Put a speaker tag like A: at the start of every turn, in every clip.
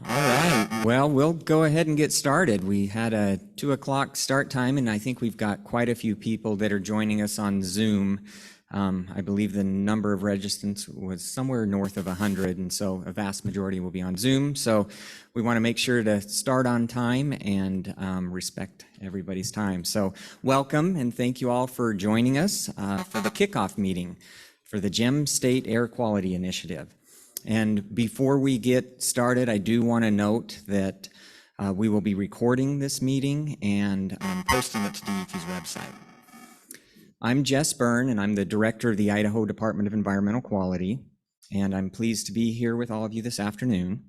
A: All right, well, we'll go ahead and get started. We had a 2 o'clock start time, and I think we've got quite a few people that are joining us on Zoom. I believe the number of registrants was somewhere north of 100, and so a vast majority will be on Zoom. So we want to make sure to start on time and respect everybody's time. So welcome, and thank you all for joining us for the kickoff meeting for the GEM State Air Quality Initiative. And before we get started, I do want to note that we will be recording this meeting and posting it to DEQ's website. I'm Jess Byrne, and I'm the director of the Idaho Department of Environmental Quality, and I'm pleased to be here with all of you this afternoon.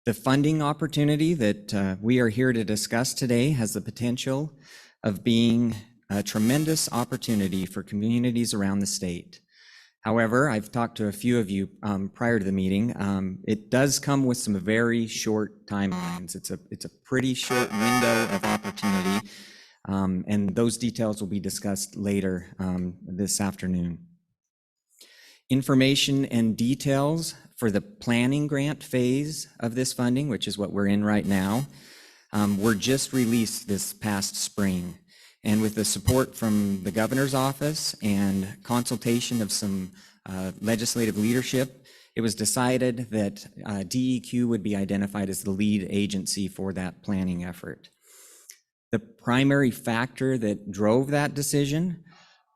A: The funding opportunity that we are here to discuss today has the potential of being a tremendous opportunity for communities around the state. However, I've talked to a few of you prior to the meeting. It does come with some very short timelines. It's a pretty short window of opportunity, and those details will be discussed later this afternoon. Information and details for the planning grant phase of this funding, which is what we're in right now, were just released this past spring. And with the support from the governor's office and consultation of some legislative leadership, it was decided that DEQ would be identified as the lead agency for that planning effort. The primary factor that drove that decision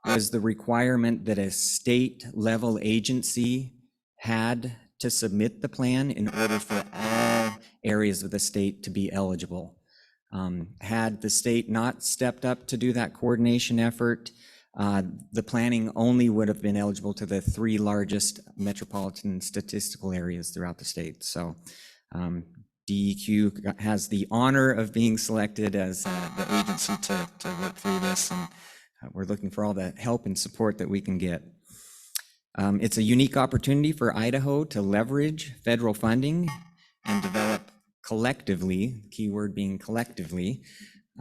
A: was the requirement that a state-level agency had to submit the plan in order for all areas of the state to be eligible. Had the state not stepped up to do that coordination effort, the planning only would have been eligible to the 3 largest metropolitan statistical areas throughout the state. So DEQ has the honor of being selected as the agency to work through this, and we're looking for all the help and support that we can get. It's a unique opportunity for Idaho to leverage federal funding and develop collectively, keyword being collectively,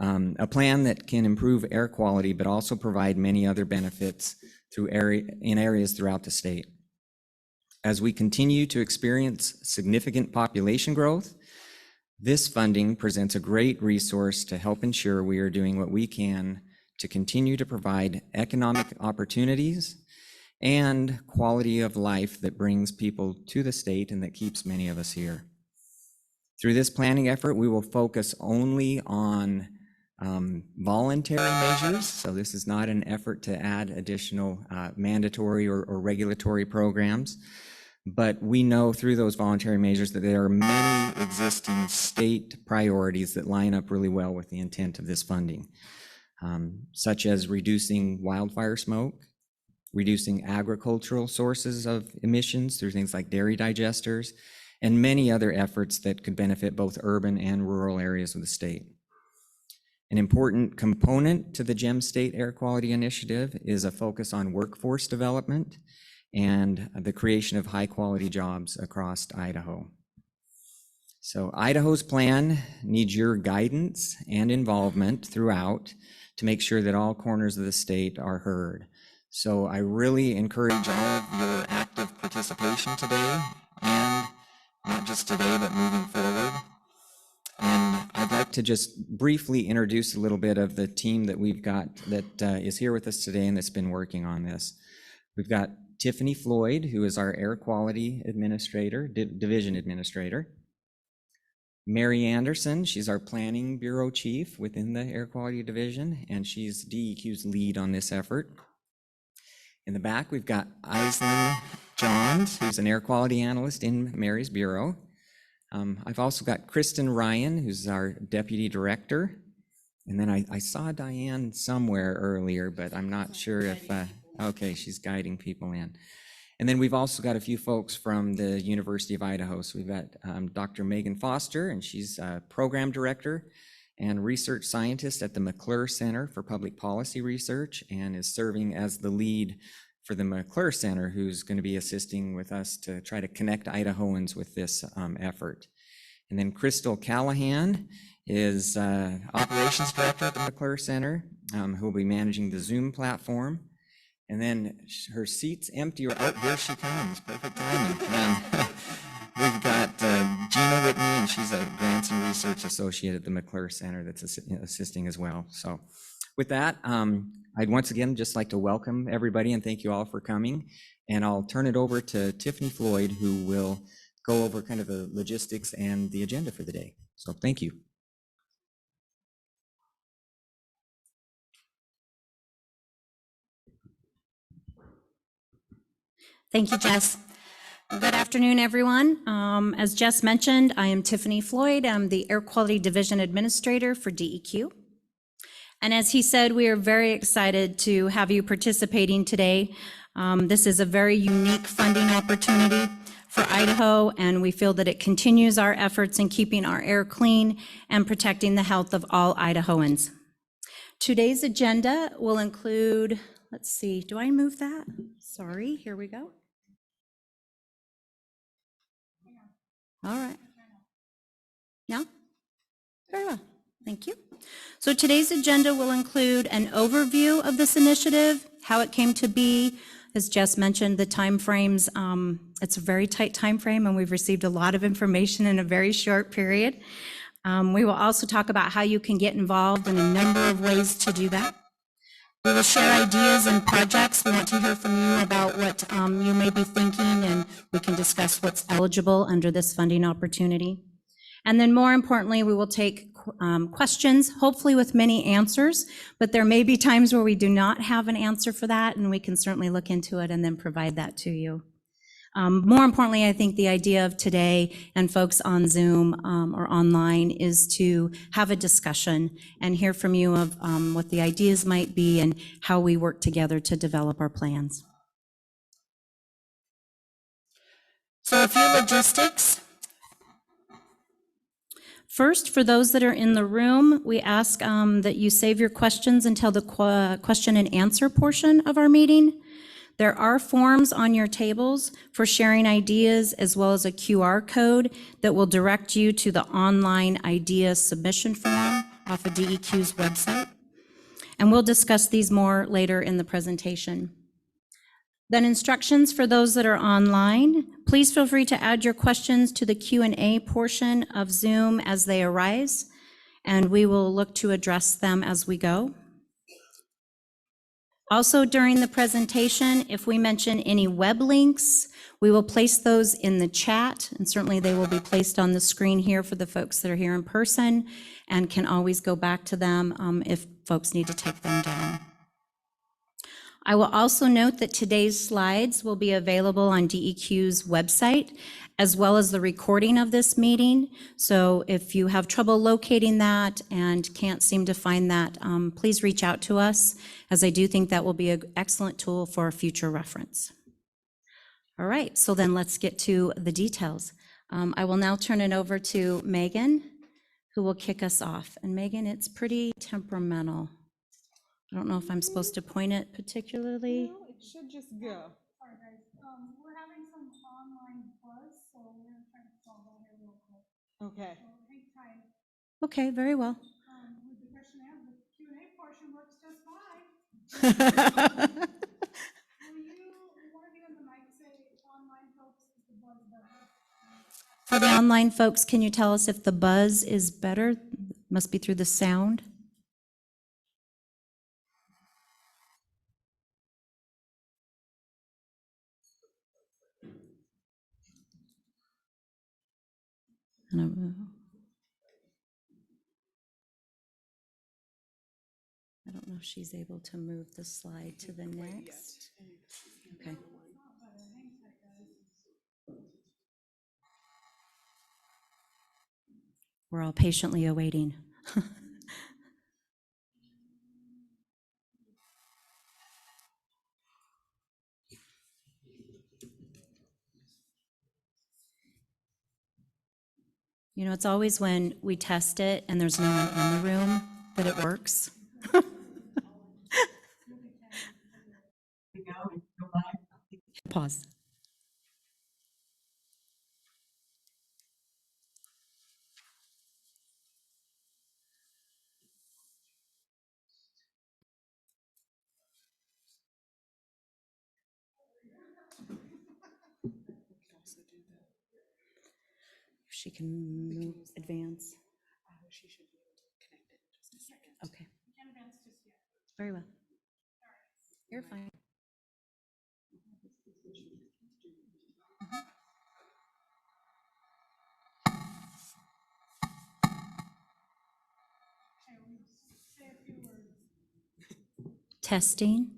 A: a plan that can improve air quality, but also provide many other benefits in areas throughout the state. As we continue to experience significant population growth, this funding presents a great resource to help ensure we are doing what we can to continue to provide economic opportunities and quality of life that brings people to the state and that keeps many of us here. Through this planning effort, we will focus only on voluntary measures. So this is not an effort to add additional mandatory or regulatory programs. But we know through those voluntary measures that there are many existing state priorities that line up really well with the intent of this funding, such as reducing wildfire smoke, reducing agricultural sources of emissions through things like dairy digesters, and many other efforts that could benefit both urban and rural areas of the state. An important component to the GEM State Air Quality Initiative is a focus on workforce development and the creation of high-quality jobs across Idaho. So Idaho's plan needs your guidance and involvement throughout to make sure that all corners of the state are heard. So I really encourage all of your active participation today, and not just today, but moving forward. And I'd like to just briefly introduce a little bit of the team that we've got that is here with us today and that's been working on this. We've got Tiffany Floyd, who is our Air Quality Administrator, Division Administrator. Mary Anderson, she's our Planning Bureau Chief within the Air Quality Division, and she's DEQ's lead on this effort. In the back, we've got Aislinn Johns, who's an Air Quality Analyst in Mary's Bureau. I've also got Kristen Ryan, who's our Deputy Director. And then I saw Diane somewhere earlier, but I'm not sure if, okay, she's guiding people in. And then we've also got a few folks from the University of Idaho. So we've got Dr. Megan Foster, and she's a Program Director and Research Scientist at the McClure Center for Public Policy Research, and is serving as the lead for the McClure Center, who's going to be assisting with us to try to connect Idahoans with this effort. And then Crystal Callahan is Operations Director at the McClure Center, who will be managing the Zoom platform. And then her seat's empty, or oh, here she comes, perfect timing. We've got Gina Whitney, and she's a Grants and Research Associate at the McClure Center that's assisting as well. So with that, I'd once again just like to welcome everybody and thank you all for coming. And I'll turn it over to Tiffany Floyd, who will go over kind of the logistics and the agenda for the day. So thank you.
B: Thank you, Jess. Good afternoon, everyone. As Jess mentioned, I am Tiffany Floyd. I'm the Air Quality Division Administrator for DEQ. And as he said, we are very excited to have you participating today. This is a very unique funding opportunity for Idaho, and we feel that it continues our efforts in keeping our air clean and protecting the health of all Idahoans. Today's agenda will include, let's see, do I move that? Sorry, here we go. All right. Now? Very well. Thank you. So today's agenda will include an overview of this initiative, how it came to be, as Jess mentioned, the timeframes. It's a very tight time frame, and we've received a lot of information in a very short period. We will also talk about how you can get involved in a number of ways to do that. We will share ideas and projects. We want to hear from you about what you may be thinking, and we can discuss what's eligible under this funding opportunity. And then more importantly, we will take questions, hopefully with many answers, but there may be times where we do not have an answer for that, and we can certainly look into it and then provide that to you. More importantly, I think the idea of today and folks on Zoom or online is to have a discussion and hear from you of what the ideas might be and how we work together to develop our plans. So a few logistics. First, for those that are in the room, we ask that you save your questions until the question and answer portion of our meeting. There are forms on your tables for sharing ideas, as well as a QR code that will direct you to the online idea submission form off of DEQ's website. And we'll discuss these more later in the presentation. Then instructions for those that are online. Please feel free to add your questions to the Q&A portion of Zoom as they arise, and we will look to address them as we go. Also, during the presentation, if we mention any web links, we will place those in the chat, and certainly they will be placed on the screen here for the folks that are here in person and can always go back to them if folks need to take them down. I will also note that today's slides will be available on DEQ's website, as well as the recording of this meeting. So if you have trouble locating that and can't seem to find that, please reach out to us, as I do think that will be an excellent tool for future reference. All right, so then let's get to the details. I will now turn it over to Megan, who will kick us off. And Megan, it's pretty temperamental. I don't know if I'm supposed to point it particularly.
C: No, it should just go. Sorry, guys. We're having some online buzz, so we're going to try to solve that here real quick.
B: Okay.
C: So hang tight.
B: Okay, very well.
C: With the question and answer, the Q&A portion works just fine. Will you, one of you on the mic, say online folks, is the buzz better?
B: For the online folks, can you tell us if the buzz is better? Must be through the sound. I don't know if she's able to move the slide to the next. Okay. We're all patiently awaiting. You know, it's always when we test it and there's no one in the room that it works. Pause. she can move, advance.
D: She should be able to connect it in just a second.
B: Okay,
C: Can't advance just yet.
B: very well. You're fine.
C: Okay, we say a few words.
B: Testing.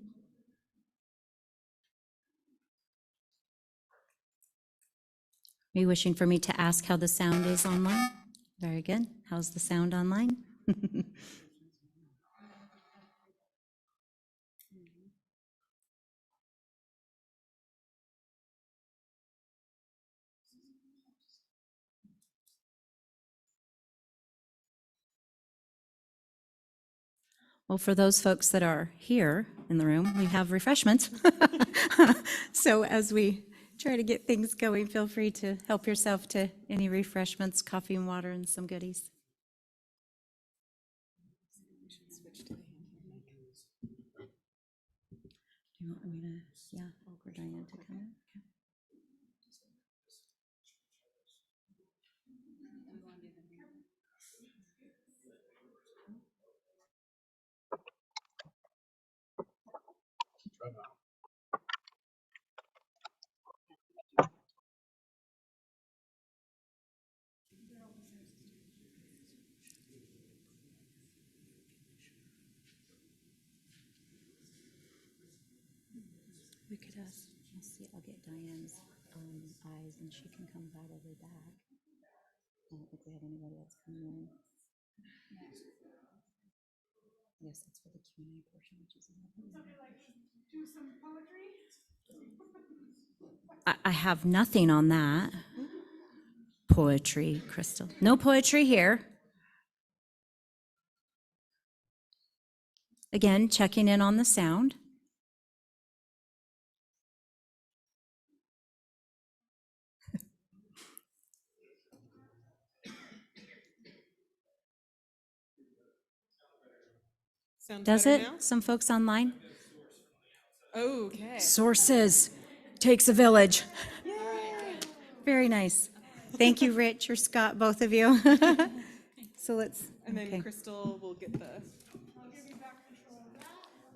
B: Are you wishing for me to ask how the sound is online? Very good. How's the sound online? Well, for those folks that are here in the room, we have refreshments. So as we try to get things going, feel free to help yourself to any refreshments, coffee and water and some goodies. Do you want me to, yeah, for Diane to come in? Okay. We could ask, let's see, I'll get Diane's eyes and she can come right over back. I don't think we have anybody else coming in. Yes, that's for the Q&A portion, which is.
C: Somebody like do some poetry?
B: I have nothing on that. Poetry, Crystal. No poetry here. Again, checking in on the sound.
D: Sounds
B: Does
D: better
B: it?
D: now?
B: Some folks online?
D: Okay.
B: Sources. Takes a village. Very nice. Thank you, Rich or Scott, both of you. So let's,
D: And then
B: okay.
D: Crystal will get the.
C: I'll give you back control of that.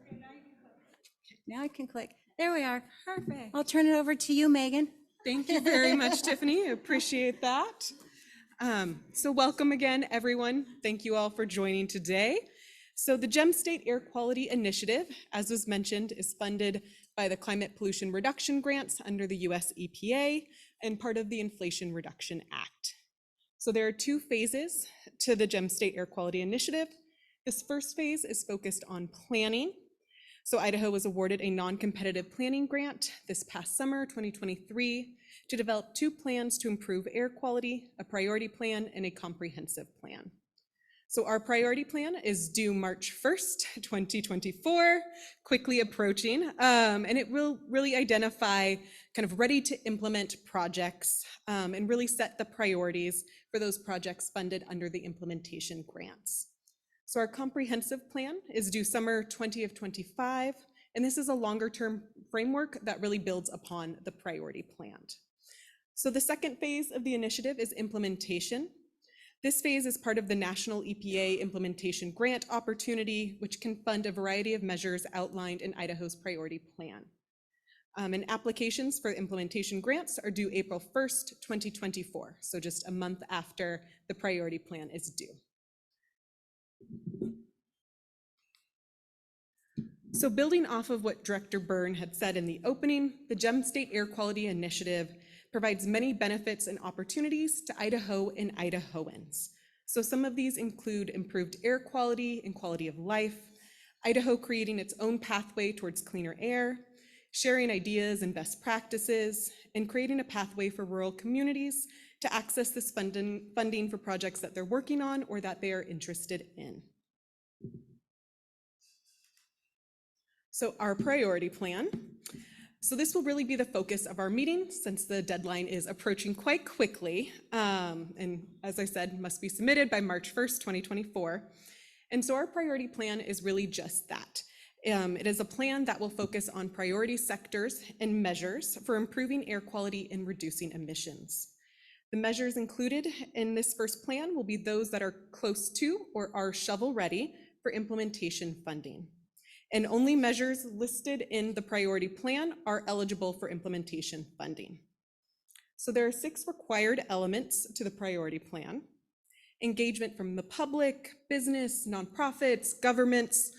C: Okay, now you can click.
B: Now I can click. There we are.
D: Perfect.
B: I'll turn it over to you, Megan.
D: Thank you very much, Tiffany. Appreciate that. So welcome again, everyone. Thank you all for joining today. So the Gem State Air Quality Initiative, as was mentioned, is funded by the Climate Pollution Reduction Grants under the US EPA and part of the Inflation Reduction Act. So there are two phases to the Gem State Air Quality Initiative. This first phase is focused on planning. So Idaho was awarded a non-competitive planning grant this past summer, 2023, to develop two plans to improve air quality, a priority plan and a comprehensive plan. So our priority plan is due March 1st, 2024, quickly approaching, and it will really identify kind of ready to implement projects and really set the priorities for those projects funded under the implementation grants. So our comprehensive plan is due summer 2025, and this is a longer term framework that really builds upon the priority plan. So the second phase of the initiative is implementation. This phase is part of the National EPA Implementation Grant Opportunity, which can fund a variety of measures outlined in Idaho's priority plan. And applications for implementation grants are due April 1st, 2024, so just a month after the priority plan is due. So building off of what Director Byrne had said in the opening, the Gem State Air Quality Initiative provides many benefits and opportunities to Idaho and Idahoans. So some of these include improved air quality and quality of life, Idaho creating its own pathway towards cleaner air, sharing ideas and best practices, and creating a pathway for rural communities to access this funding for projects that they're working on or that they are interested in. So our priority plan. So this will really be the focus of our meeting since the deadline is approaching quite quickly. And as I said, must be submitted by March 1st, 2024. And so our priority plan is really just that. It is a plan that will focus on priority sectors and measures for improving air quality and reducing emissions. The measures included in this first plan will be those that are close to or are shovel-ready for implementation funding. And only measures listed in the priority plan are eligible for implementation funding. So there are 6 required elements to the priority plan. Engagement from the public, business, nonprofits, governments,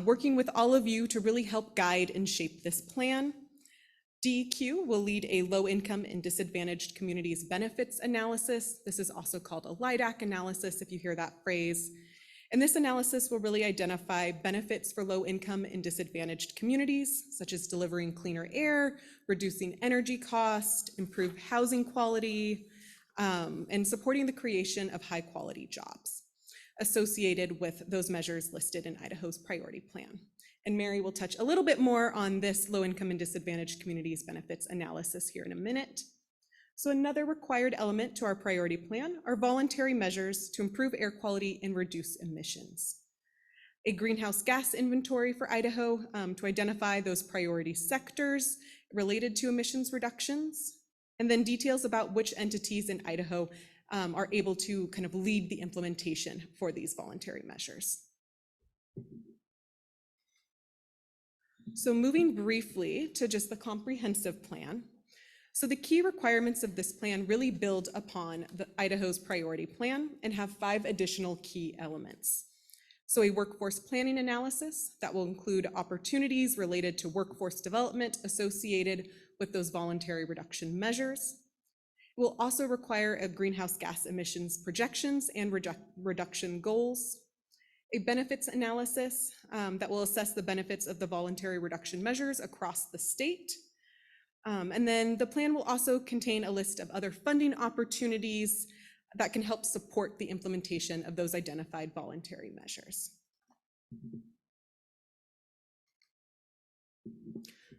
D: working with all of you to really help guide and shape this plan. DEQ will lead a low-income and disadvantaged communities benefits analysis. This is also called a LIDAC analysis, if you hear that phrase. And this analysis will really identify benefits for low-income and disadvantaged communities, such as delivering cleaner air, reducing energy cost, improved housing quality, and supporting the creation of high-quality jobs associated with those measures listed in Idaho's priority plan. And Mary will touch a little bit more on this low-income and disadvantaged communities benefits analysis here in a minute. So another required element to our priority plan are voluntary measures to improve air quality and reduce emissions. A greenhouse gas inventory for Idaho to identify those priority sectors related to emissions reductions, and then details about which entities in Idaho are able to kind of lead the implementation for these voluntary measures. So moving briefly to just the comprehensive plan. So the key requirements of this plan really build upon Idaho's priority plan and have 5 additional key elements. So a workforce planning analysis that will include opportunities related to workforce development associated with those voluntary reduction measures. It will also require a greenhouse gas emissions projections and reduction goals. A benefits analysis that will assess the benefits of the voluntary reduction measures across the state. And then the plan will also contain a list of other funding opportunities that can help support the implementation of those identified voluntary measures.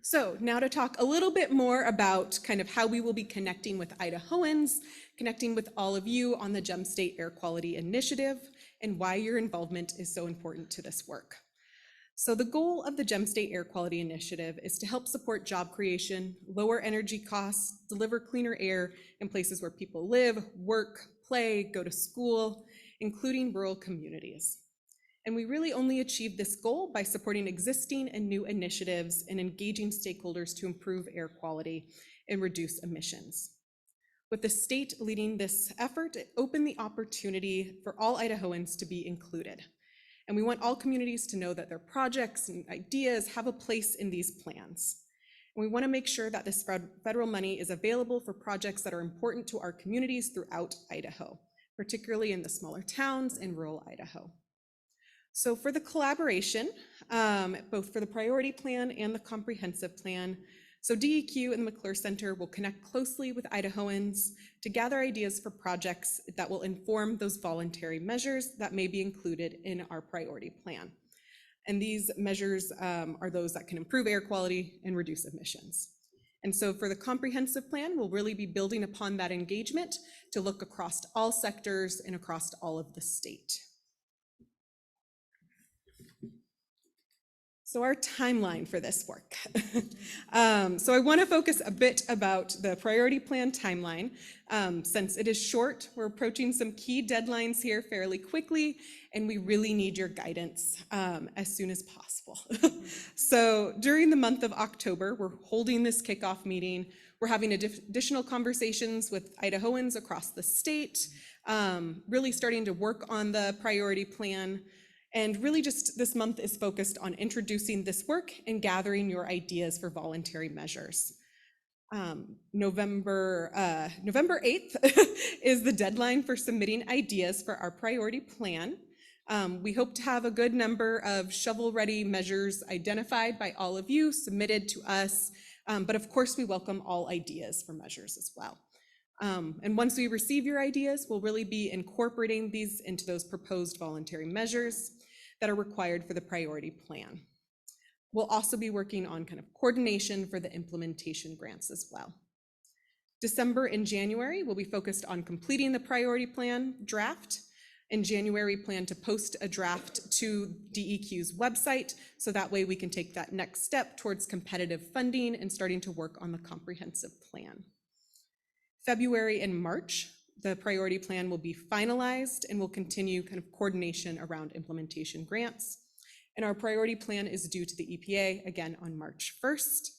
D: So now to talk a little bit more about kind of how we will be connecting with Idahoans, connecting with all of you on the Gem State Air Quality Initiative, and why your involvement is so important to this work. So the goal of the Gem State Air Quality Initiative is to help support job creation, lower energy costs, deliver cleaner air in places where people live, work, play, go to school, including rural communities. And we really only achieve this goal by supporting existing and new initiatives and engaging stakeholders to improve air quality and reduce emissions. With the state leading this effort, it opened the opportunity for all Idahoans to be included. And we want all communities to know that their projects and ideas have a place in these plans. And we want to make sure that this federal money is available for projects that are important to our communities throughout Idaho, particularly in the smaller towns in rural Idaho. So for the collaboration, both for the priority plan and the comprehensive plan, so DEQ and the McClure Center will connect closely with Idahoans to gather ideas for projects that will inform those voluntary measures that may be included in our priority plan. And these measures are those that can improve air quality and reduce emissions. And so for the comprehensive plan, we'll really be building upon that engagement to look across all sectors and across all of the state. So our timeline for this work. So I want to focus a bit about the priority plan timeline. Since it is short, we're approaching some key deadlines here fairly quickly, and we really need your guidance as soon as possible. So during the month of October, we're holding this kickoff meeting. We're having additional conversations with Idahoans across the state, really starting to work on the priority plan. And really just this month is focused on introducing this work and gathering your ideas for voluntary measures. November 8th is the deadline for submitting ideas for our priority plan. We hope to have a good number of shovel-ready measures identified by all of you, submitted to us, but of course we welcome all ideas for measures as well. And once we receive your ideas, we'll really be incorporating these into those proposed voluntary measures that are required for the priority plan. We'll also be working on kind of coordination for the implementation grants as well. December and January will be focused on completing the priority plan draft. In January, plan to post a draft to DEQ's website, so that way we can take that next step towards competitive funding and starting to work on the comprehensive plan. February and March, the priority plan will be finalized and will continue kind of coordination around implementation grants. And our priority plan is due to the EPA again on March 1st.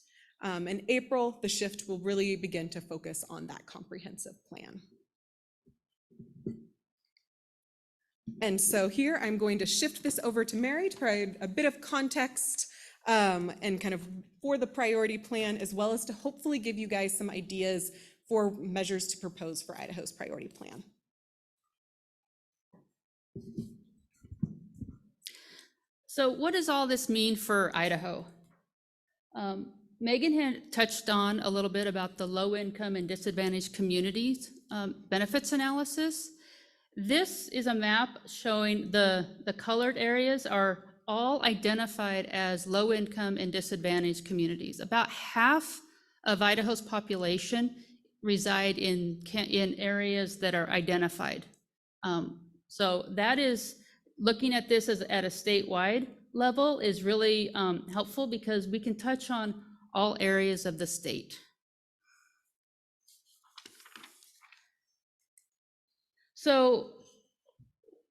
D: In April, the shift will really begin to focus on that comprehensive plan. And so here I'm going to shift this over to Mary to provide a bit of context and kind of for the priority plan, as well as to hopefully give you guys some ideas for measures to propose for Idaho's priority plan.
E: So what does all this mean for Idaho? Megan had touched on a little bit about the low income and disadvantaged communities benefits analysis. This is a map showing the colored areas are all identified as low income and disadvantaged communities. About half of Idaho's population reside in areas that are identified. So that is, looking at this as at a statewide level is really helpful because we can touch on all areas of the state. So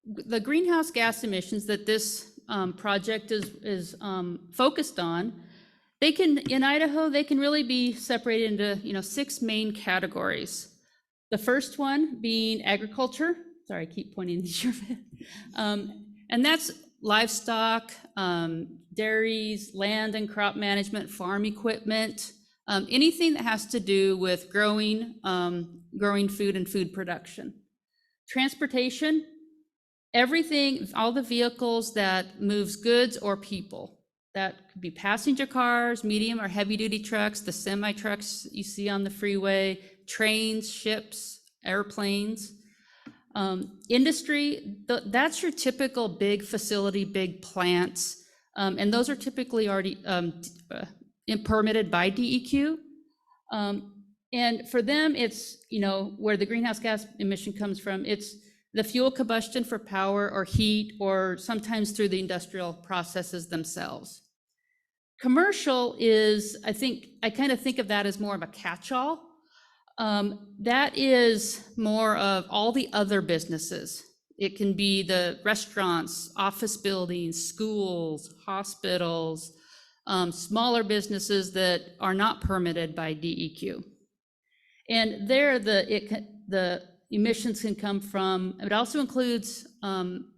E: the greenhouse gas emissions that this project is focused on, they can, in Idaho, they can really be separated into 6 main categories. The first one being agriculture. Sorry, I keep pointing to your and that's livestock, dairies, land and crop management, farm equipment, anything that has to do with growing food and food production. Transportation, everything, all the vehicles that moves goods or people. That could be passenger cars, medium or heavy duty trucks, the semi trucks you see on the freeway, trains, ships, airplanes. Industry, that's your typical big facility, big plants, and those are typically already permitted by DEQ. And for them, it's, where the greenhouse gas emission comes from, it's the fuel combustion for power or heat, or sometimes through the industrial processes themselves. Commercial is, I kind of think of that as more of a catch-all. That is more of all the other businesses. It can be the restaurants, office buildings, schools, hospitals, smaller businesses that are not permitted by DEQ. And there, the emissions can come from, it also includes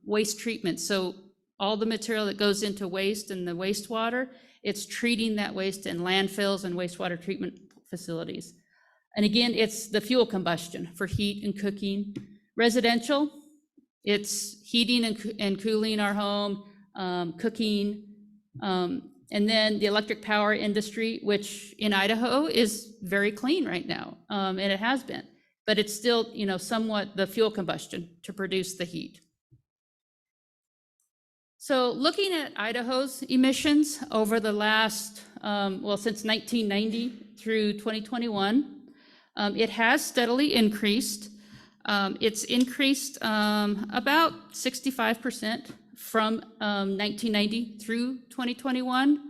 E: waste treatment. So all the material that goes into waste and the wastewater, it's treating that waste in landfills and wastewater treatment facilities. And again, it's the fuel combustion for heat and cooking. Residential, it's heating and cooling our home, cooking, and then the electric power industry, which in Idaho is very clean right now, and it has been, but it's still, somewhat the fuel combustion to produce the heat. So looking at Idaho's emissions over the last, since 1990 through 2021, it has steadily increased. It's increased about 65% from 1990 through 2021,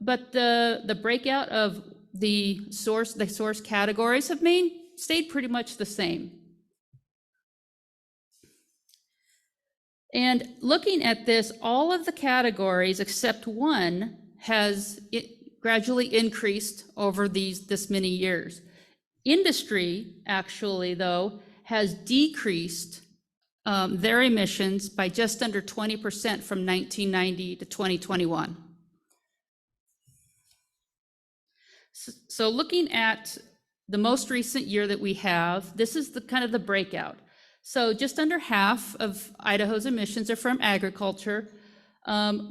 E: but the breakout of the source categories have stayed pretty much the same. And looking at this, all of the categories except one has gradually increased over this many years. Industry, actually, though, has decreased their emissions by just under 20% from 1990 to 2021. So looking at the most recent year that we have, this is the kind of the breakout. So just under half of Idaho's emissions are from agriculture.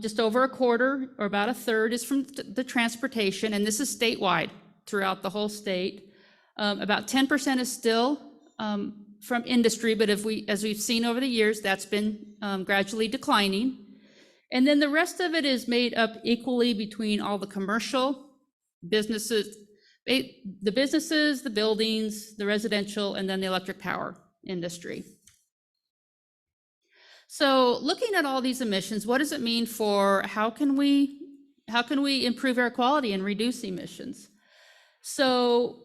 E: Just over a quarter, or about a third, is from the transportation, and this is statewide throughout the whole state. About 10% is still from industry, but as we've seen over the years, that's been gradually declining. And then the rest of it is made up equally between all the commercial businesses, the buildings, the residential, and then the electric power industry. So looking at all these emissions, what does it mean for how can we improve air quality and reduce emissions? So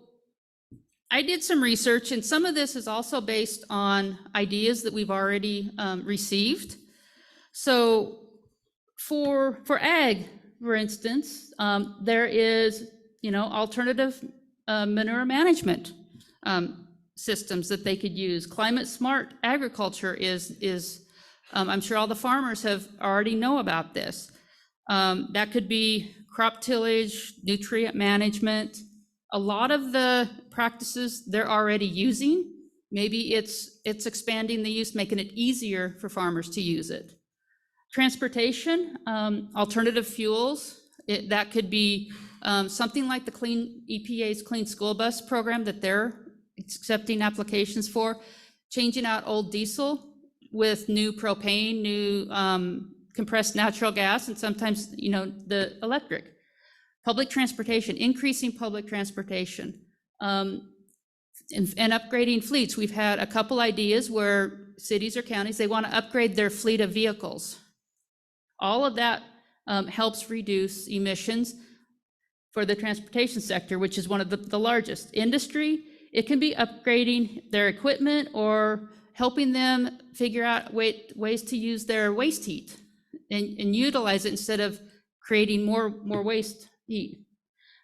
E: I did some research, and some of this is also based on ideas that we've already received. So for ag, for instance, there is, alternative manure management systems that they could use. Climate smart agriculture is I'm sure all the farmers have already know about this. That could be crop tillage, nutrient management. A lot of the practices they're already using, maybe it's expanding the use, making it easier for farmers to use it. Transportation, alternative fuels, that could be something like the EPA's Clean School Bus program that they're accepting applications for, changing out old diesel with new propane, new compressed natural gas, and sometimes, the electric. Public transportation, increasing public transportation, and upgrading fleets. We've had a couple ideas where cities or counties, they want to upgrade their fleet of vehicles. All of that helps reduce emissions for the transportation sector, which is one of the largest. Industry, it can be upgrading their equipment or helping them figure out ways to use their waste heat and utilize it instead of creating more waste heat.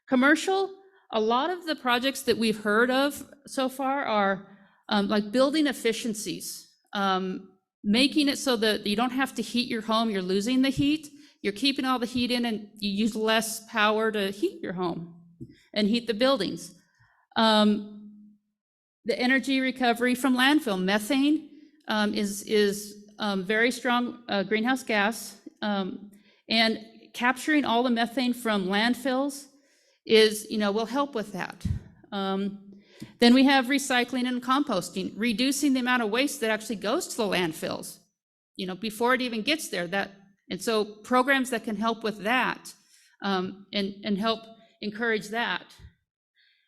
E: Commercial, a lot of the projects that we've heard of so far are like building efficiencies, making it so that you don't have to heat your home, you're losing the heat, you're keeping all the heat in, and you use less power to heat your home and heat the buildings. The energy recovery from landfill. Methane is very strong greenhouse gas, and capturing all the methane from landfills will help with that. Then we have recycling and composting, reducing the amount of waste that actually goes to the landfills, before it even gets there. And so programs that can help with that and help encourage that.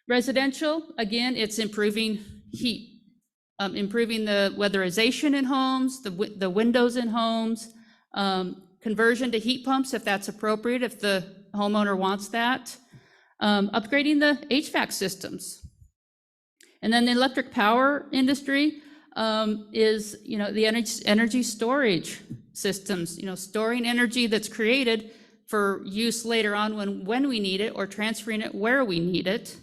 E: Residential, again, it's improving heat, improving the weatherization in homes, the windows in homes, conversion to heat pumps if that's appropriate, if the homeowner wants that, upgrading the HVAC systems. And then the electric power industry is, the energy storage systems, storing energy that's created for use later on when we need it, or transferring it where we need it.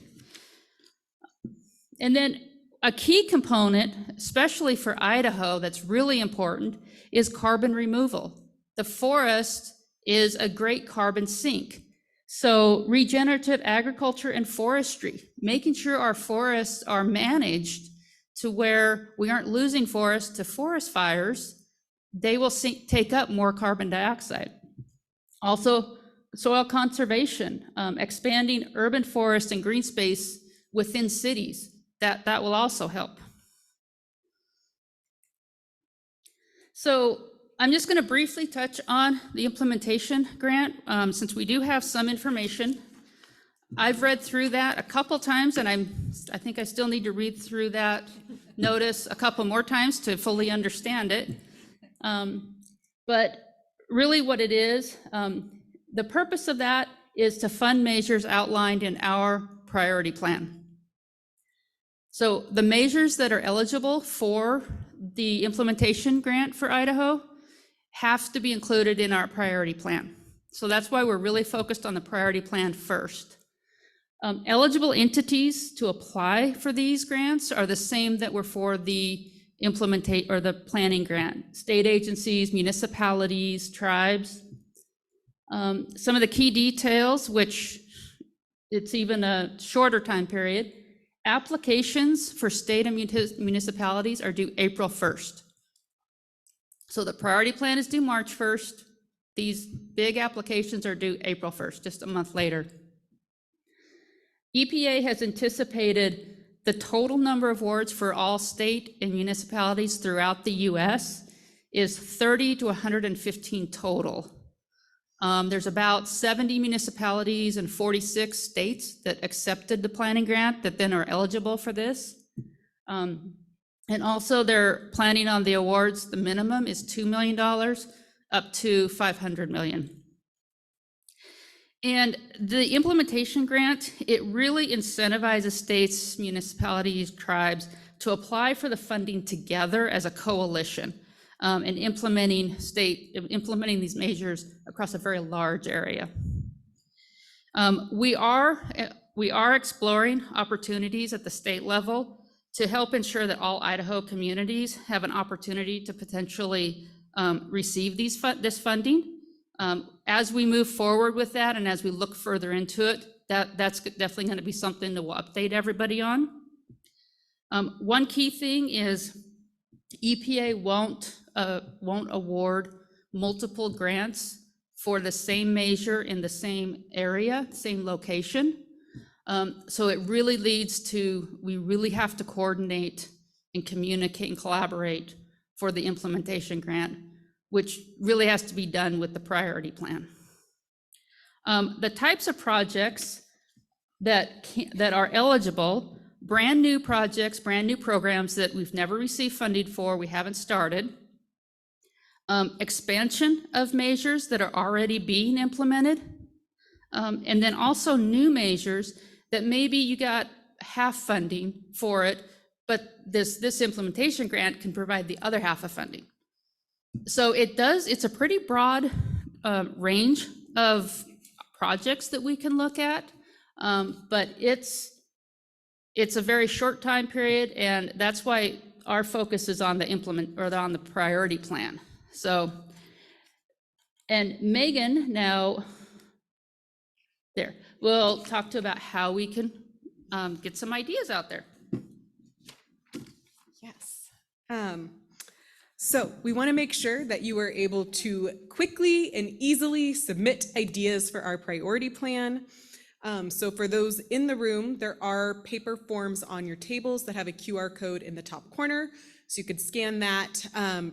E: And then a key component, especially for Idaho, that's really important is carbon removal. The forest is a great carbon sink. So regenerative agriculture and forestry, making sure our forests are managed to where we aren't losing forests to forest fires, they will take up more carbon dioxide. Also, soil conservation, expanding urban forest and green space within cities, that will also help. So I'm just going to briefly touch on the implementation grant, since we do have some information. I've read through that a couple times, and I think I still need to read through that notice a couple more times to fully understand it. But really what it is, the purpose of that is to fund measures outlined in our priority plan. So the measures that are eligible for the implementation grant for Idaho have to be included in our priority plan. So that's why we're really focused on the priority plan first. Eligible entities to apply for these grants are the same that were for the the planning grant: state agencies, municipalities, tribes. Some of the key details, which it's even a shorter time period. Applications for state and municipalities are due April 1st. So the priority plan is due March 1st. These big applications are due April 1st, just a month later. EPA has anticipated the total number of awards for all state and municipalities throughout the US is 30 to 115 total. There's about 70 municipalities and 46 states that accepted the planning grant that then are eligible for this. And also they're planning on the awards, the minimum is $2 million up to $500 million. And the implementation grant, it really incentivizes states, municipalities, tribes to apply for the funding together as a coalition and implementing these measures across a very large area. We are exploring opportunities at the state level to help ensure that all Idaho communities have an opportunity to potentially receive this funding. As we move forward with that and as we look further into it, that's definitely going to be something that we'll update everybody on. One key thing is EPA won't award multiple grants for the same measure in the same area, same location. So it really leads to, we really have to coordinate and communicate and collaborate for the implementation grant, which really has to be done with the priority plan. The types of projects that are eligible, brand new projects, brand new programs that we've never received funding for, we haven't started. Expansion of measures that are already being implemented. And then also new measures that maybe you got half funding for it, but this implementation grant can provide the other half of funding. So it's a pretty broad range of projects that we can look at, but it's a very short time period, and that's why our focus is on on the priority plan. So, and Megan now, we'll talk about how we can get some ideas out there.
D: Yes. So we want to make sure that you are able to quickly and easily submit ideas for our priority plan. So for those in the room, there are paper forms on your tables that have a QR code in the top corner. So you could scan that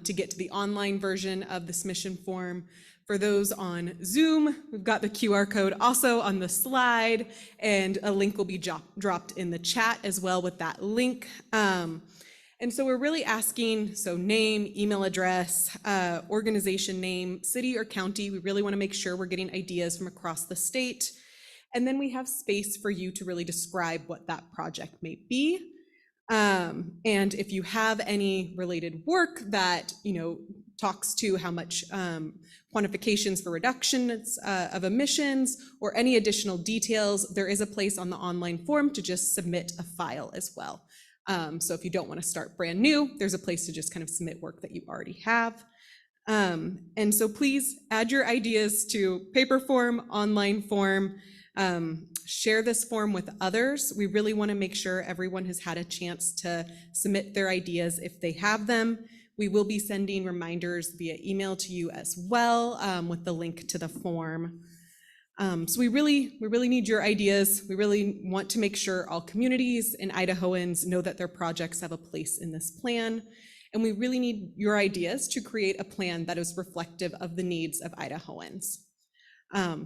D: to get to the online version of the submission form. For those on Zoom, we've got the QR code also on the slide, and a link will be dropped in the chat as well with that link. And so we're really asking, so name, email address, organization name, city or county. We really want to make sure we're getting ideas from across the state. And then we have space for you to really describe what that project may be. And if you have any related work that, talks to how much quantifications for reductions of emissions or any additional details, there is a place on the online form to just submit a file as well. So if you don't want to start brand new, there's a place to just kind of submit work that you already have. And so please add your ideas to paper form, online form, share this form with others. We really want to make sure everyone has had a chance to submit their ideas if they have them. We will be sending reminders via email to you as well with the link to the form. So we really need your ideas. We really want to make sure all communities and Idahoans know that their projects have a place in this plan. And we really need your ideas to create a plan that is reflective of the needs of Idahoans.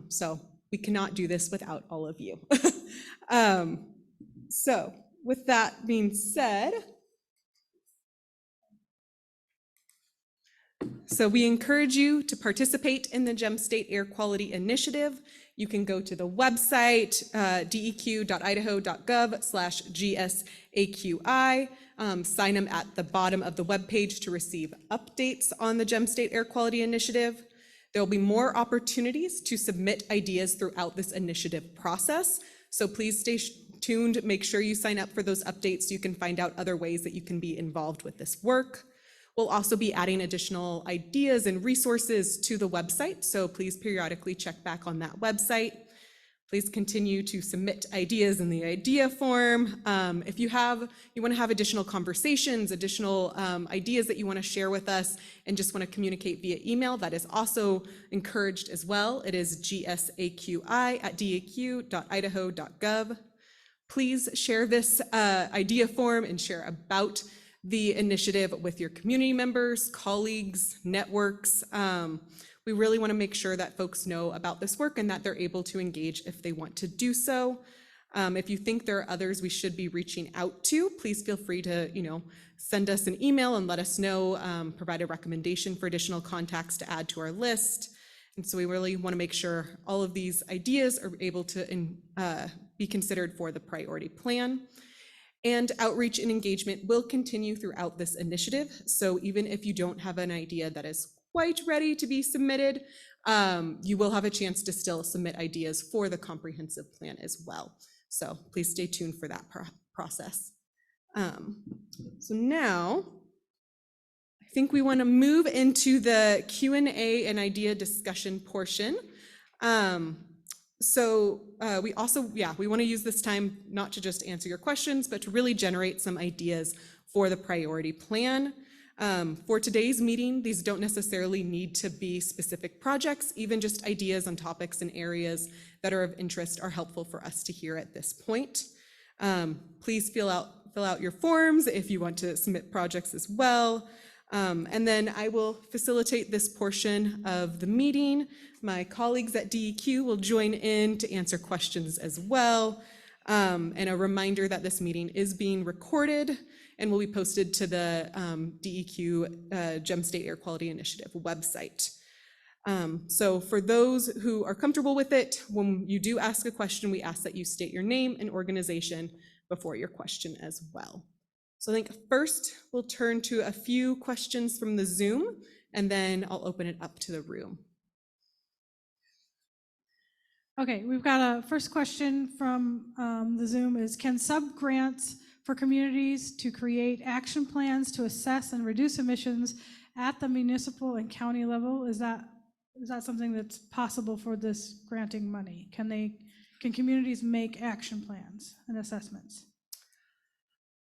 D: So we cannot do this without all of you. So with that being said, so we encourage you to participate in the Gem State Air Quality Initiative. You can go to the website, deq.idaho.gov/GSAQI. Sign them at the bottom of the webpage to receive updates on the Gem State Air Quality Initiative. There will be more opportunities to submit ideas throughout this initiative process. So please stay tuned. Make sure you sign up for those updates so you can find out other ways that you can be involved with this work. We'll also be adding additional ideas and resources to the website, so please periodically check back on that website. Please continue to submit ideas in the idea form. If you want to have additional conversations, additional ideas that you want to share with us and just want to communicate via email, that is also encouraged as well. It is gsaqi@deq.idaho.gov. Please share this idea form and share about the initiative with your community members, colleagues, networks. We really want to make sure that folks know about this work and that they're able to engage if they want to do so. If you think there are others we should be reaching out to, please feel free to, send us an email and let us know, provide a recommendation for additional contacts to add to our list. And so we really want to make sure all of these ideas are able to be considered for the priority plan. And outreach and engagement will continue throughout this initiative. So even if you don't have an idea that is quite ready to be submitted, you will have a chance to still submit ideas for the comprehensive plan as well. So please stay tuned for that process. So now, I think we want to move into the Q&A and idea discussion portion. We also, we want to use this time not to just answer your questions, but to really generate some ideas for the priority plan. For today's meeting, these don't necessarily need to be specific projects, even just ideas on topics and areas that are of interest are helpful for us to hear at this point. Please fill out your forms if you want to submit projects as well. And then I will facilitate this portion of the meeting. My colleagues at DEQ will join in to answer questions as well. And a reminder that this meeting is being recorded and will be posted to the DEQ Gem State Air Quality Initiative website. So for those who are comfortable with it, when you do ask a question, we ask that you state your name and organization before your question as well. So I think first we'll turn to a few questions from the Zoom, and then I'll open it up to the room.
C: Okay, we've got a first question from the Zoom is, can sub-grants for communities to create action plans to assess and reduce emissions at the municipal and county level? Is that something that's possible for this granting money? Can communities make action plans and assessments?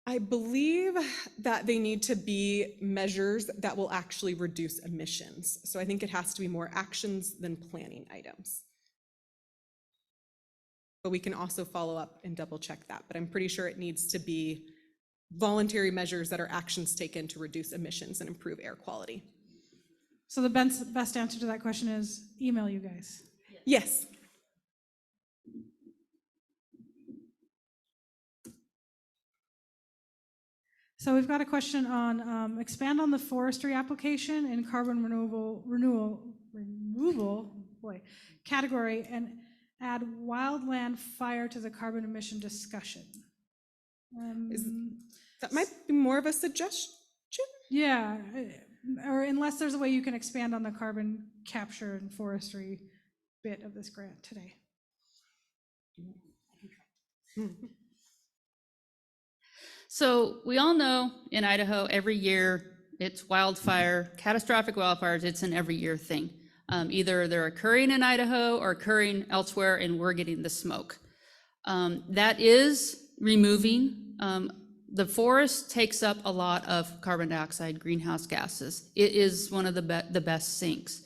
D: I believe that they need to be measures that will actually reduce emissions. So I think it has to be more actions than planning items. But we can also follow up and double check that. But I'm pretty sure it needs to be voluntary measures that are actions taken to reduce emissions and improve air quality.
C: So the best answer to that question is email you guys.
D: Yes.
C: So we've got a question on expand on the forestry application and carbon removal category and add wildland fire to the carbon emission discussion.
D: That might be more of a suggestion.
C: Yeah, or unless there's a way you can expand on the carbon capture and forestry bit of this grant today.
E: So we all know in Idaho, every year it's wildfire, catastrophic wildfires, it's an every year thing. Either they're occurring in Idaho or occurring elsewhere and we're getting the smoke. That is removing, the forest takes up a lot of carbon dioxide, greenhouse gases. It is one of the best sinks.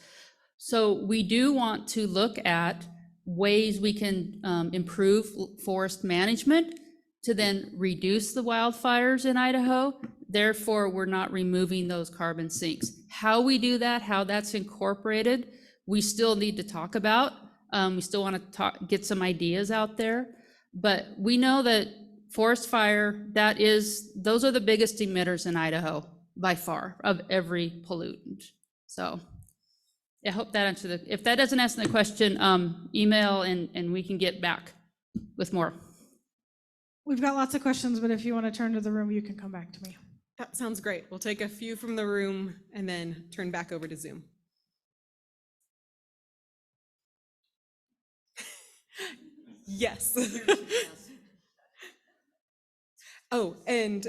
E: So we do want to look at ways we can improve forest management to then reduce the wildfires in Idaho. Therefore, we're not removing those carbon sinks. How we do that, how that's incorporated, we still need to talk about. We still want to get some ideas out there. But we know that forest fire, those are the biggest emitters in Idaho by far of every pollutant. So I hope that answers if that doesn't answer the question, email and we can get back with more.
C: We've got lots of questions, but if you want to turn to the room, you can come back to me.
D: That sounds great. We'll take a few from the room and then turn back over to Zoom. Yes. Oh, and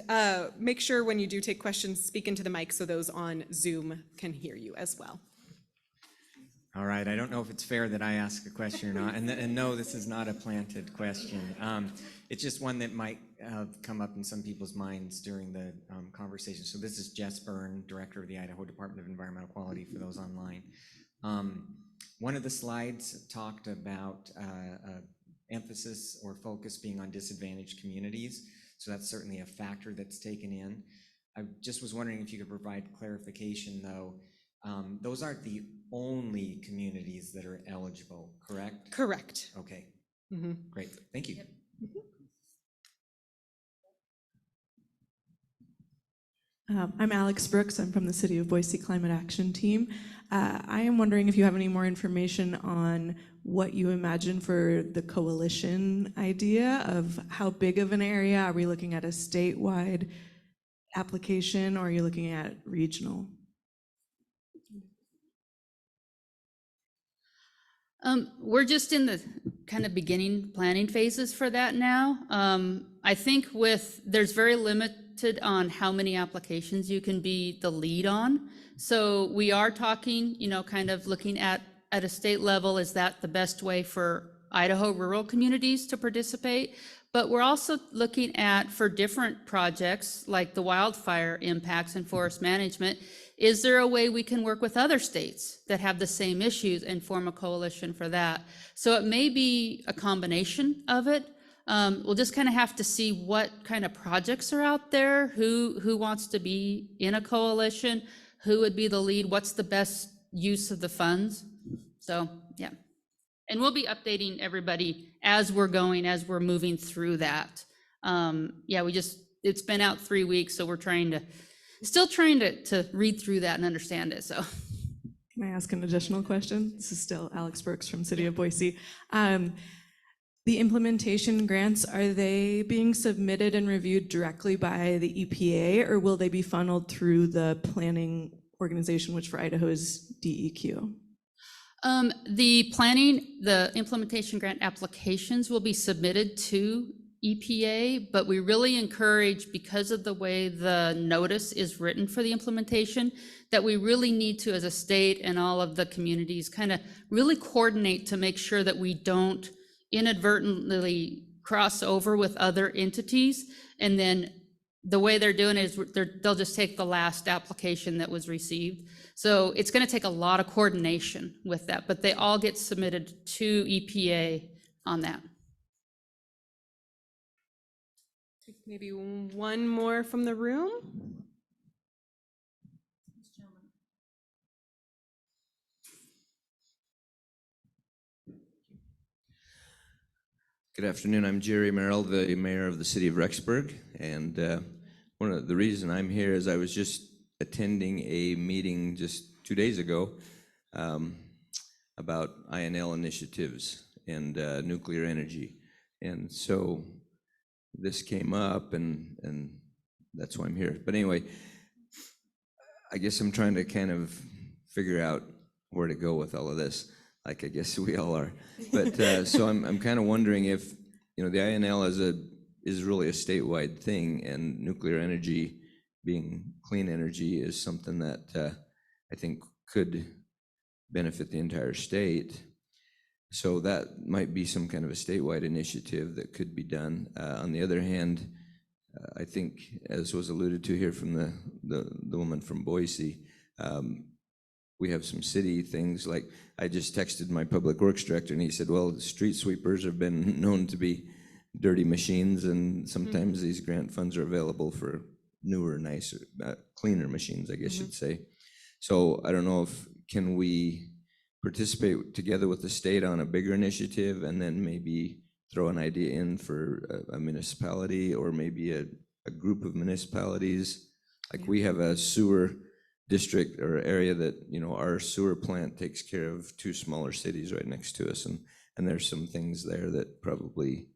D: make sure when you do take questions, speak into the mic so those on Zoom can hear you as well.
A: All right, I don't know if it's fair that I ask a question or not, and no, this is not a planted question. It's just one that might come up in some people's minds during the conversation. So this is Jess Byrne, Director of the Idaho Department of Environmental Quality for those online. One of the slides talked about emphasis or focus being on disadvantaged communities. So that's certainly a factor that's taken in. I just was wondering if you could provide clarification though. Those aren't the only communities that are eligible, correct?
D: Correct.
A: Okay,
D: Mm-hmm.
A: great, thank you.
D: Yep.
F: I'm Alex Brooks. I'm from the City of Boise Climate Action Team. I am wondering if you have any more information on what you imagine for the coalition idea of how big of an area. Are we looking at a statewide application, or are you looking at regional?
E: We're just in the kind of beginning planning phases for that now. I think there's very limited on how many applications you can be the lead on. So we are talking, kind of looking at a state level, is that the best way for Idaho rural communities to participate? But we're also looking at, for different projects like the wildfire impacts and forest management, is there a way we can work with other states that have the same issues and form a coalition for that? So it may be a combination of it. We'll just kind of have to see what kind of projects are out there, who wants to be in a coalition, who would be the lead, what's the best use of the funds. So, yeah. And we'll be updating everybody as we're going, moving through that. Yeah, it's been out 3 weeks, so we're still trying to read through that and understand it, so.
F: Can I ask an additional question? This is still Alex Brooks from City of Boise. The implementation grants, are they being submitted and reviewed directly by the EPA, or will they be funneled through the planning organization, which for Idaho is DEQ?
E: The implementation grant applications will be submitted to EPA, but we really encourage, because of the way the notice is written for the implementation, that we really need to, as a state and all of the communities, kind of really coordinate to make sure that we don't inadvertently cross over with other entities. And then the way they're doing it is they'll just take the last application that was received. So it's going to take a lot of coordination with that, but they all get submitted to EPA on that.
D: Maybe one more from the room.
G: Good afternoon. I'm Jerry Merrill, the mayor of the city of Rexburg. And one of the reason I'm here is I was just attending a meeting just 2 days ago about INL initiatives and nuclear energy. And so this came up, and that's why I'm here. But anyway, I guess I'm trying to kind of figure out where to go with all of this. Like, I guess we all are. But so I'm kind of wondering if, the INL is really a statewide thing, and nuclear energy being clean energy is something that I think could benefit the entire state. So that might be some kind of a statewide initiative that could be done. On the other hand, I think, as was alluded to here from the woman from Boise, we have some city things. Like, I just texted my public works director, and he said, well, the street sweepers have been known to be dirty machines, and sometimes these grant funds are available for newer, nicer, cleaner machines, I guess you'd say. So I don't know if, can we participate together with the state on a bigger initiative, and then maybe throw an idea in for a municipality, or maybe a group of municipalities. Like, we have a sewer district or area that, our sewer plant takes care of 2 smaller cities right next to us, and there's some things there that probably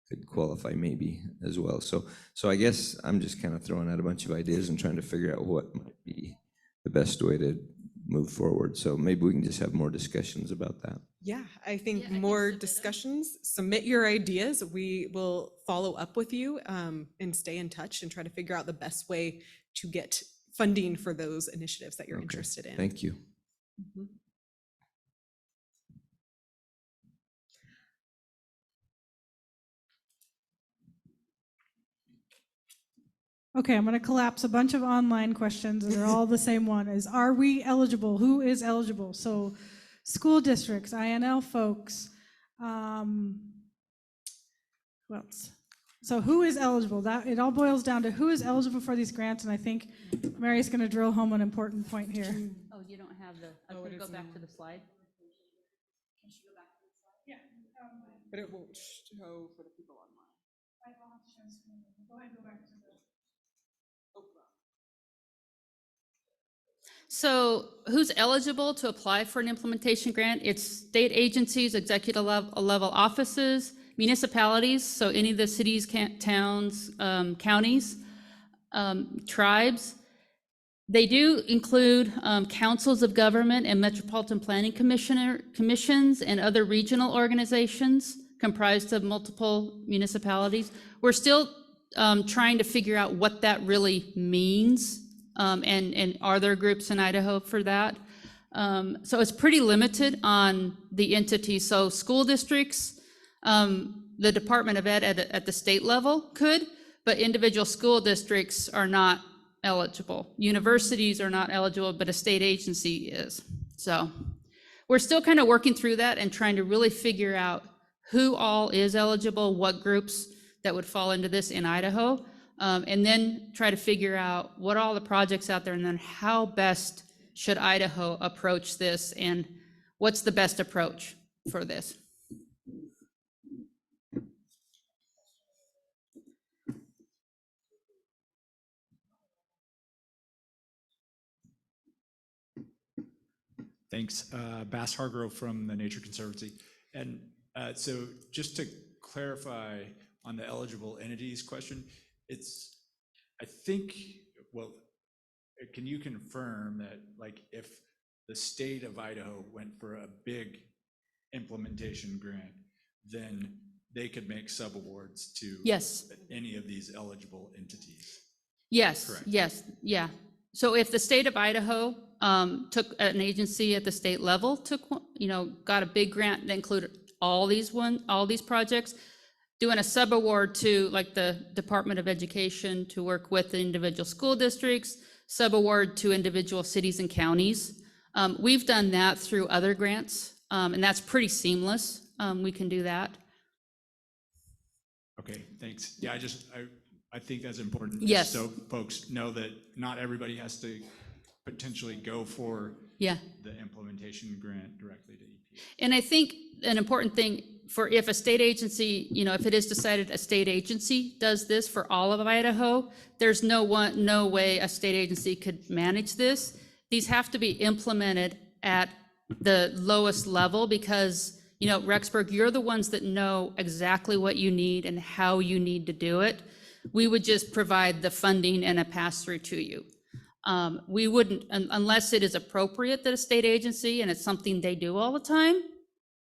G: could qualify maybe as well. So I guess I'm just kind of throwing out a bunch of ideas and trying to figure out what might be the best way to move forward. So maybe we can just have more discussions about that.
D: Yeah, I think more discussions. Submit your ideas. We will follow up with you and stay in touch and try to figure out the best way to get funding for those initiatives that you're interested in.
G: Thank you.
C: Okay, I'm going to collapse a bunch of online questions, and they're all the same one, is are we eligible? Who is eligible? So school districts, INL folks, who else? So who is eligible? That it all boils down to who is eligible for these grants, and I think Mary's going to drill home an important point here.
E: Oh, you don't have I'm going to go back to the slide.
C: Yeah,
D: But it won't show for the people online.
C: Go ahead, go back to the
E: So who's eligible to apply for an implementation grant? It's state agencies, executive level offices, municipalities, so any of the cities, towns, counties, tribes. They do include councils of government and metropolitan planning commissions and other regional organizations comprised of multiple municipalities. We're still trying to figure out what that really means, and are there groups in Idaho for that? So it's pretty limited on the entities. So school districts, the Department of Ed at the state level could, but individual school districts are not eligible. Universities are not eligible, but a state agency is. So we're still kind of working through that and trying to really figure out who all is eligible, what groups that would fall into this in Idaho, and then try to figure out what all the projects out there, and then how best should Idaho approach this, and what's the best approach for this.
H: Thanks. Bass Hargrove from the Nature Conservancy. And so just to clarify on the eligible entities question, it's, I think, well, can you confirm that, like, if the state of Idaho went for a big implementation grant, then they could make subawards to
E: Yes.
H: any of these eligible entities?
E: Yes,
H: Correct.
E: yes, yeah. So if the state of Idaho took an agency at the state level, got a big grant that included all these projects, doing a subaward to like the Department of Education to work with the individual school districts, subaward to individual cities and counties. We've done that through other grants, and that's pretty seamless. We can do that.
H: Okay, thanks. Yeah, I think that's important.
E: Yes.
H: So folks know that not everybody has to potentially go for
E: Yeah.
H: the implementation grant directly to EPA.
E: And I think an important thing for if a state agency, if it is decided a state agency does this for all of Idaho, there's no way a state agency could manage this. These have to be implemented at the lowest level because, Rexburg, you're the ones that know exactly what you need and how you need to do it. We would just provide the funding and a pass-through to you. We wouldn't, unless it is appropriate that a state agency, and it's something they do all the time,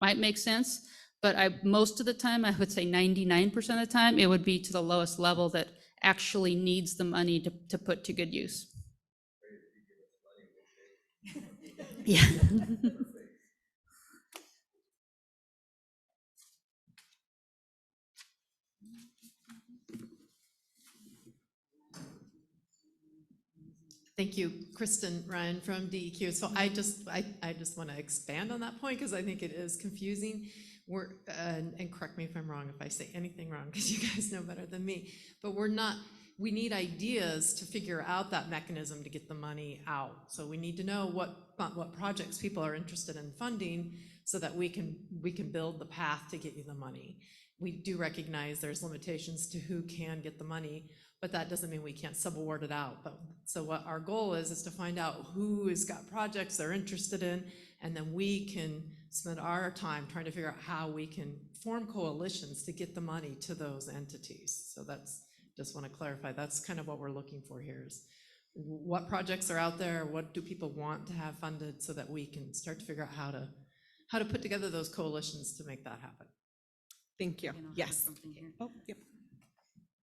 E: might make sense. But most of the time, I would say 99% of the time, it would be to the lowest level that actually needs the money to put to good use. Yeah.
I: Thank you, Kristen Ryan from DEQ. So I just want to expand on that point because I think it is confusing. And correct me if I'm wrong if I say anything wrong because you guys know better than me, but we need ideas to figure out that mechanism to get the money out. So we need to know what projects people are interested in funding so that we can build the path to get you the money. We do recognize there's limitations to who can get the money, but that doesn't mean we can't subaward it out. So what our goal is to find out who has got projects they're interested in, and then we can spend our time trying to figure out how we can form coalitions to get the money to those entities. So just want to clarify, that's kind of what we're looking for here is what projects are out there, what do people want to have funded so that we can start to figure out how to put together those coalitions to make that happen.
D: Thank you. Yes. Oh, yep.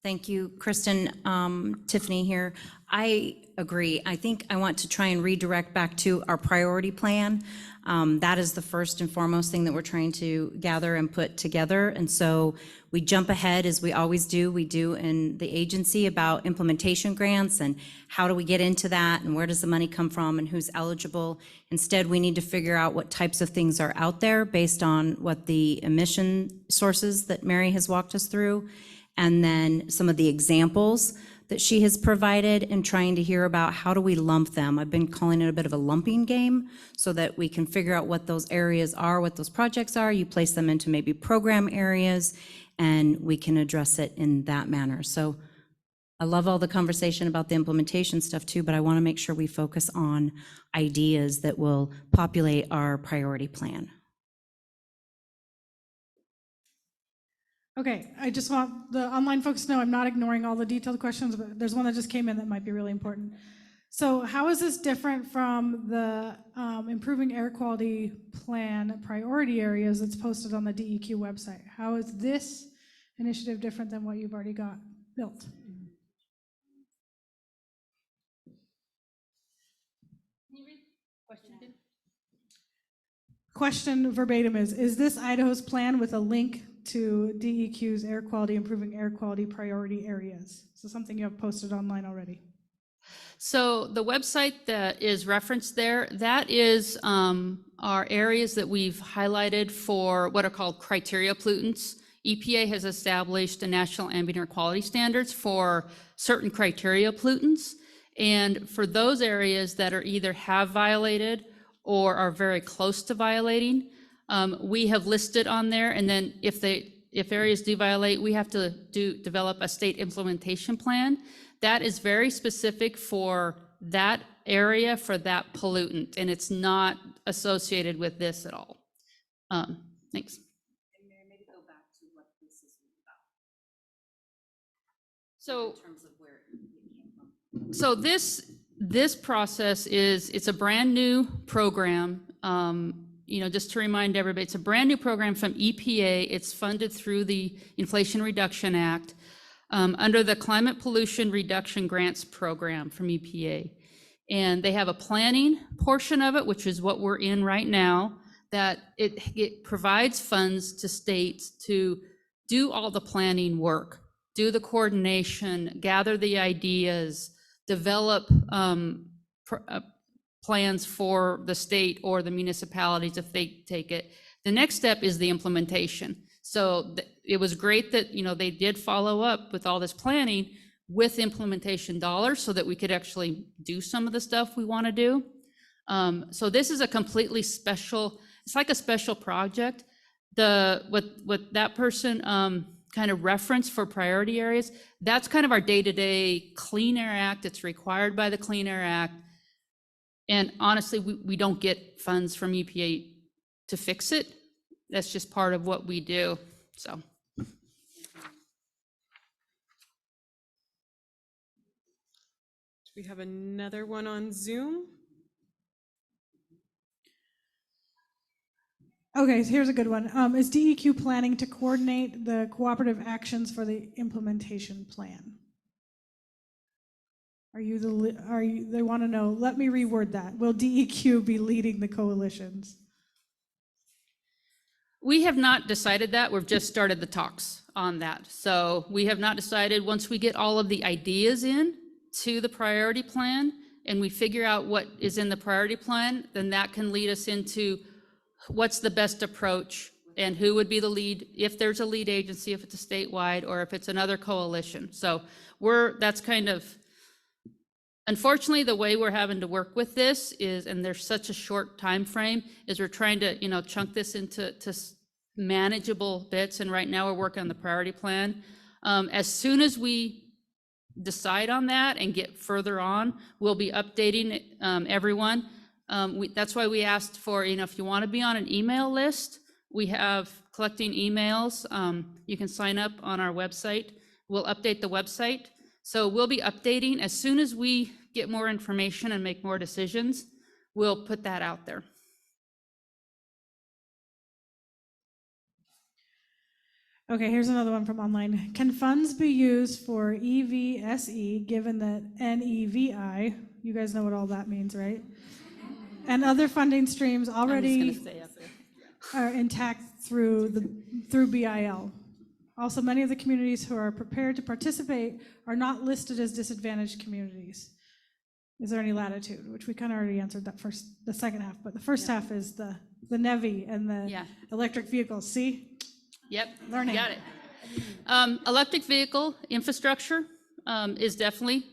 B: Thank you, Kristen. Tiffany here. I agree. I think I want to try and redirect back to our priority plan. That is the first and foremost thing that we're trying to gather and put together. And so we jump ahead, as we always do. We do in the agency about implementation grants and how do we get into that and where does the money come from and who's eligible. Instead, we need to figure out what types of things are out there based on what the emission sources that Mary has walked us through, and then some of the examples that she has provided, and trying to hear about how do we lump them. I've been calling it a bit of a lumping game so that we can figure out what those areas are, what those projects are. You place them into maybe program areas and we can address it in that manner. So I love all the conversation about the implementation stuff too, but I want to make sure we focus on ideas that will populate our priority plan.
C: Okay, I just want the online folks to know I'm not ignoring all the detailed questions, but there's one that just came in that might be really important. So how is this different from the improving air quality plan priority areas that's posted on the DEQ website? How is this initiative different than what you've already got built? Question verbatim is this Idaho's plan with a link to DEQ's air quality, improving air quality priority areas? So something you have posted online already.
E: So the website that is referenced there, that is our areas that we've highlighted for what are called criteria pollutants. EPA has established a national ambient air quality standards for certain criteria pollutants. And for those areas that are either have violated or are very close to violating, we have listed on there. And then if areas do violate, we have to develop a state implementation plan. That is very specific for that area, for that pollutant, and it's not associated with this at all. Thanks.
B: And Mary, maybe go back to what this is about.
E: So,
B: In terms of where it came from.
E: so this process it's a brand new program. Just to remind everybody, it's a brand new program from EPA. It's funded through the Inflation Reduction Act. Under the Climate Pollution Reduction Grants Program from EPA. And they have a planning portion of it, which is what we're in right now, that it provides funds to states to do all the planning work, do the coordination, gather the ideas, develop plans for the state or the municipalities if they take it. The next step is the implementation. So it was great that, they did follow up with all this planning with implementation dollars so that we could actually do some of the stuff we want to do. So this is a completely special, it's like a special project. What that person kind of referenced for priority areas, that's kind of our day-to-day Clean Air Act. It's required by the Clean Air Act. And honestly, we don't get funds from EPA to fix it. That's just part of what we do, so.
D: Do we have another one on Zoom?
C: Okay, so here's a good one. Is DEQ planning to coordinate the cooperative actions for the implementation plan? They want to know, let me reword that. Will DEQ be leading the coalitions?
E: We have not decided that. We've just started the talks on that. So we have not decided. Once we get all of the ideas in to the priority plan and we figure out what is in the priority plan, then that can lead us into what's the best approach and who would be the lead, if there's a lead agency, if it's a statewide or if it's another coalition. So that's kind of, unfortunately, the way we're having to work with this is, and there's such a short time frame, is we're trying to, chunk this into manageable bits. And right now we're working on the priority plan. As soon as we decide on that and get further on, we'll be updating everyone. That's why we asked for, if you want to be on an email list, we have collecting emails. You can sign up on our website. We'll update the website. So we'll be updating as soon as we get more information and make more decisions, we'll put that out there.
C: Okay, here's another one from online. Can funds be used for EVSE given that NEVI, you guys know what all that means, right? And other funding streams already are intact through BIL. Also, many of the communities who are prepared to participate are not listed as disadvantaged communities. Is there any latitude? Which we kind of already answered the second half, but the first half is the NEVI and the electric vehicles. See?
E: Yep,
C: Learning.
E: got it. Electric vehicle infrastructure is definitely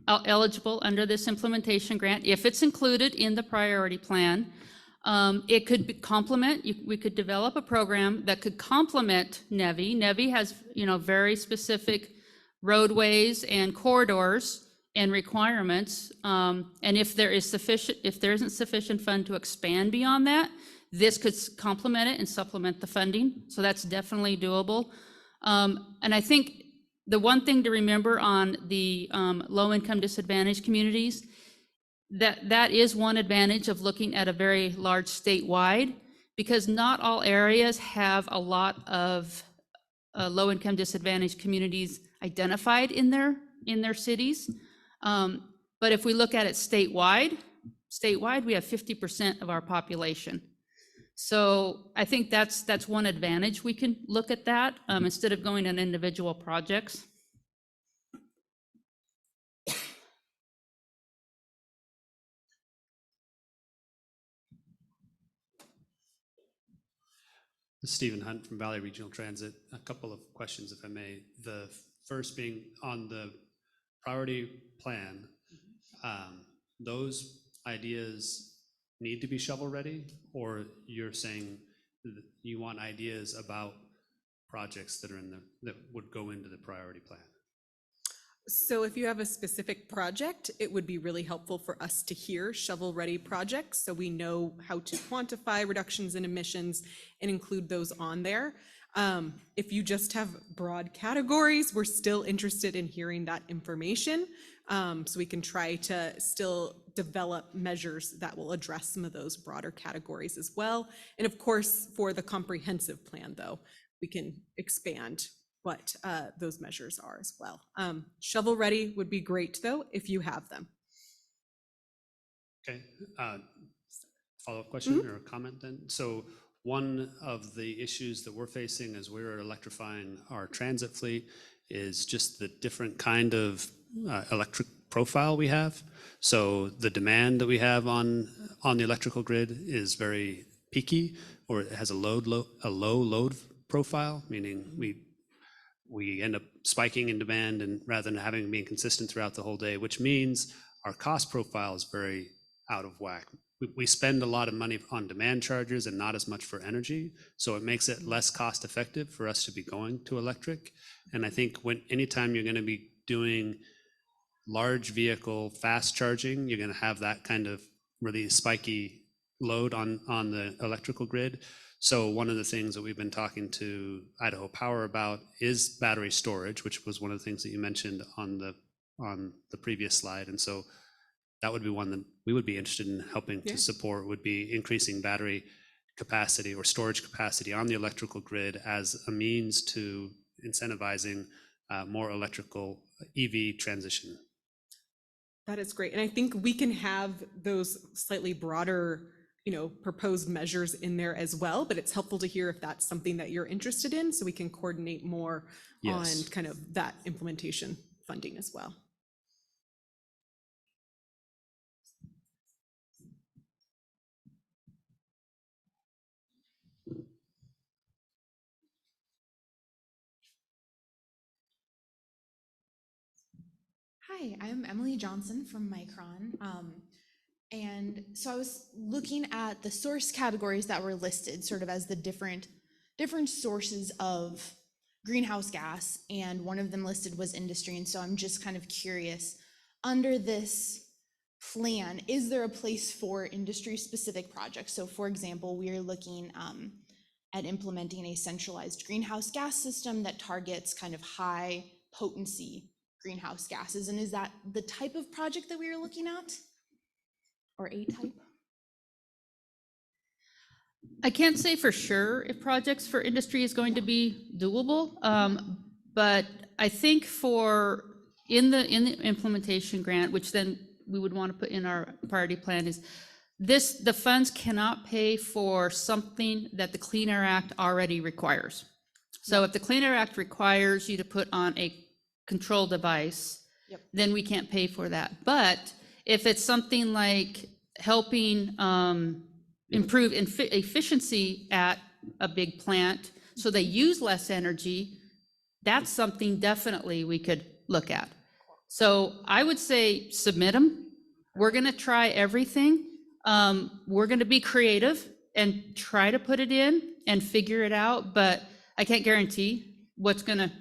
E: eligible under this implementation grant if it's included in the priority plan. It could complement, we could develop a program that could complement NEVI. NEVI has, very specific roadways and corridors and requirements. And if there isn't sufficient fund to expand beyond that, this could complement it and supplement the funding. So that's definitely doable. And I think the one thing to remember on the low-income disadvantaged communities, that is one advantage of looking at a very large statewide, because not all areas have a lot of low-income disadvantaged communities identified in their cities. But if we look at it statewide, we have 50% of our population. So I think that's one advantage. We can look at that instead of going on individual projects.
J: Stephen Hunt from Valley Regional Transit. A couple of questions, if I may. The first being on the priority plan, those ideas need to be shovel-ready, or you're saying that you want ideas about projects that would go into the priority plan?
D: So if you have a specific project, it would be really helpful for us to hear shovel-ready projects so we know how to quantify reductions in emissions and include those on there. If you just have broad categories, we're still interested in hearing that information, so we can try to still develop measures that will address some of those broader categories as well. And of course, for the comprehensive plan, though, we can expand what those measures are as well. Shovel ready would be great, though, if you have them.
J: Okay, follow-up question or comment then? So one of the issues that we're facing as we're electrifying our transit fleet is just the different kind of electric profile we have. So the demand that we have on the electrical grid is very peaky, or it has a low load profile, meaning we end up spiking in demand and rather than having being consistent throughout the whole day, which means our cost profile is very out of whack. We spend a lot of money on demand charges and not as much for energy, so it makes it less cost effective for us to be going to electric. And I think anytime you're going to be doing large vehicle fast charging, you're going to have that kind of really spiky load on the electrical grid. So one of the things that we've been talking to Idaho Power about is battery storage, which was one of the things that you mentioned on the previous slide. And so that would be one that we would be interested in helping to support, would be increasing battery capacity or storage capacity on the electrical grid as a means to incentivizing more electrical EV transition.
D: That is great. And I think we can have those slightly broader, proposed measures in there as well, but it's helpful to hear if that's something that you're interested in, so we can coordinate more on kind of that implementation funding as well.
K: Hi, I'm Emily Johnson from Micron. And so I was looking at the source categories that were listed sort of as the different sources of greenhouse gas, and one of them listed was industry. And so I'm just kind of curious, under this plan, is there a place for industry specific projects? So for example, we are looking at implementing a centralized greenhouse gas system that targets kind of high potency greenhouse gases. And is that the type of project that we are looking at? Or a type?
E: I can't say for sure if projects for industry is going to be doable, but I think in the implementation grant, which then we would want to put in our priority plan, is the funds cannot pay for something that the Clean Air Act already requires. So if the Clean Air Act requires you to put on a control device, then we can't pay for that. But if it's something like helping improve efficiency at a big plant so they use less energy, that's something definitely we could look at. So I would say submit them. We're going to try everything. We're going to be creative and try to put it in and figure it out, but I can't guarantee what's going to,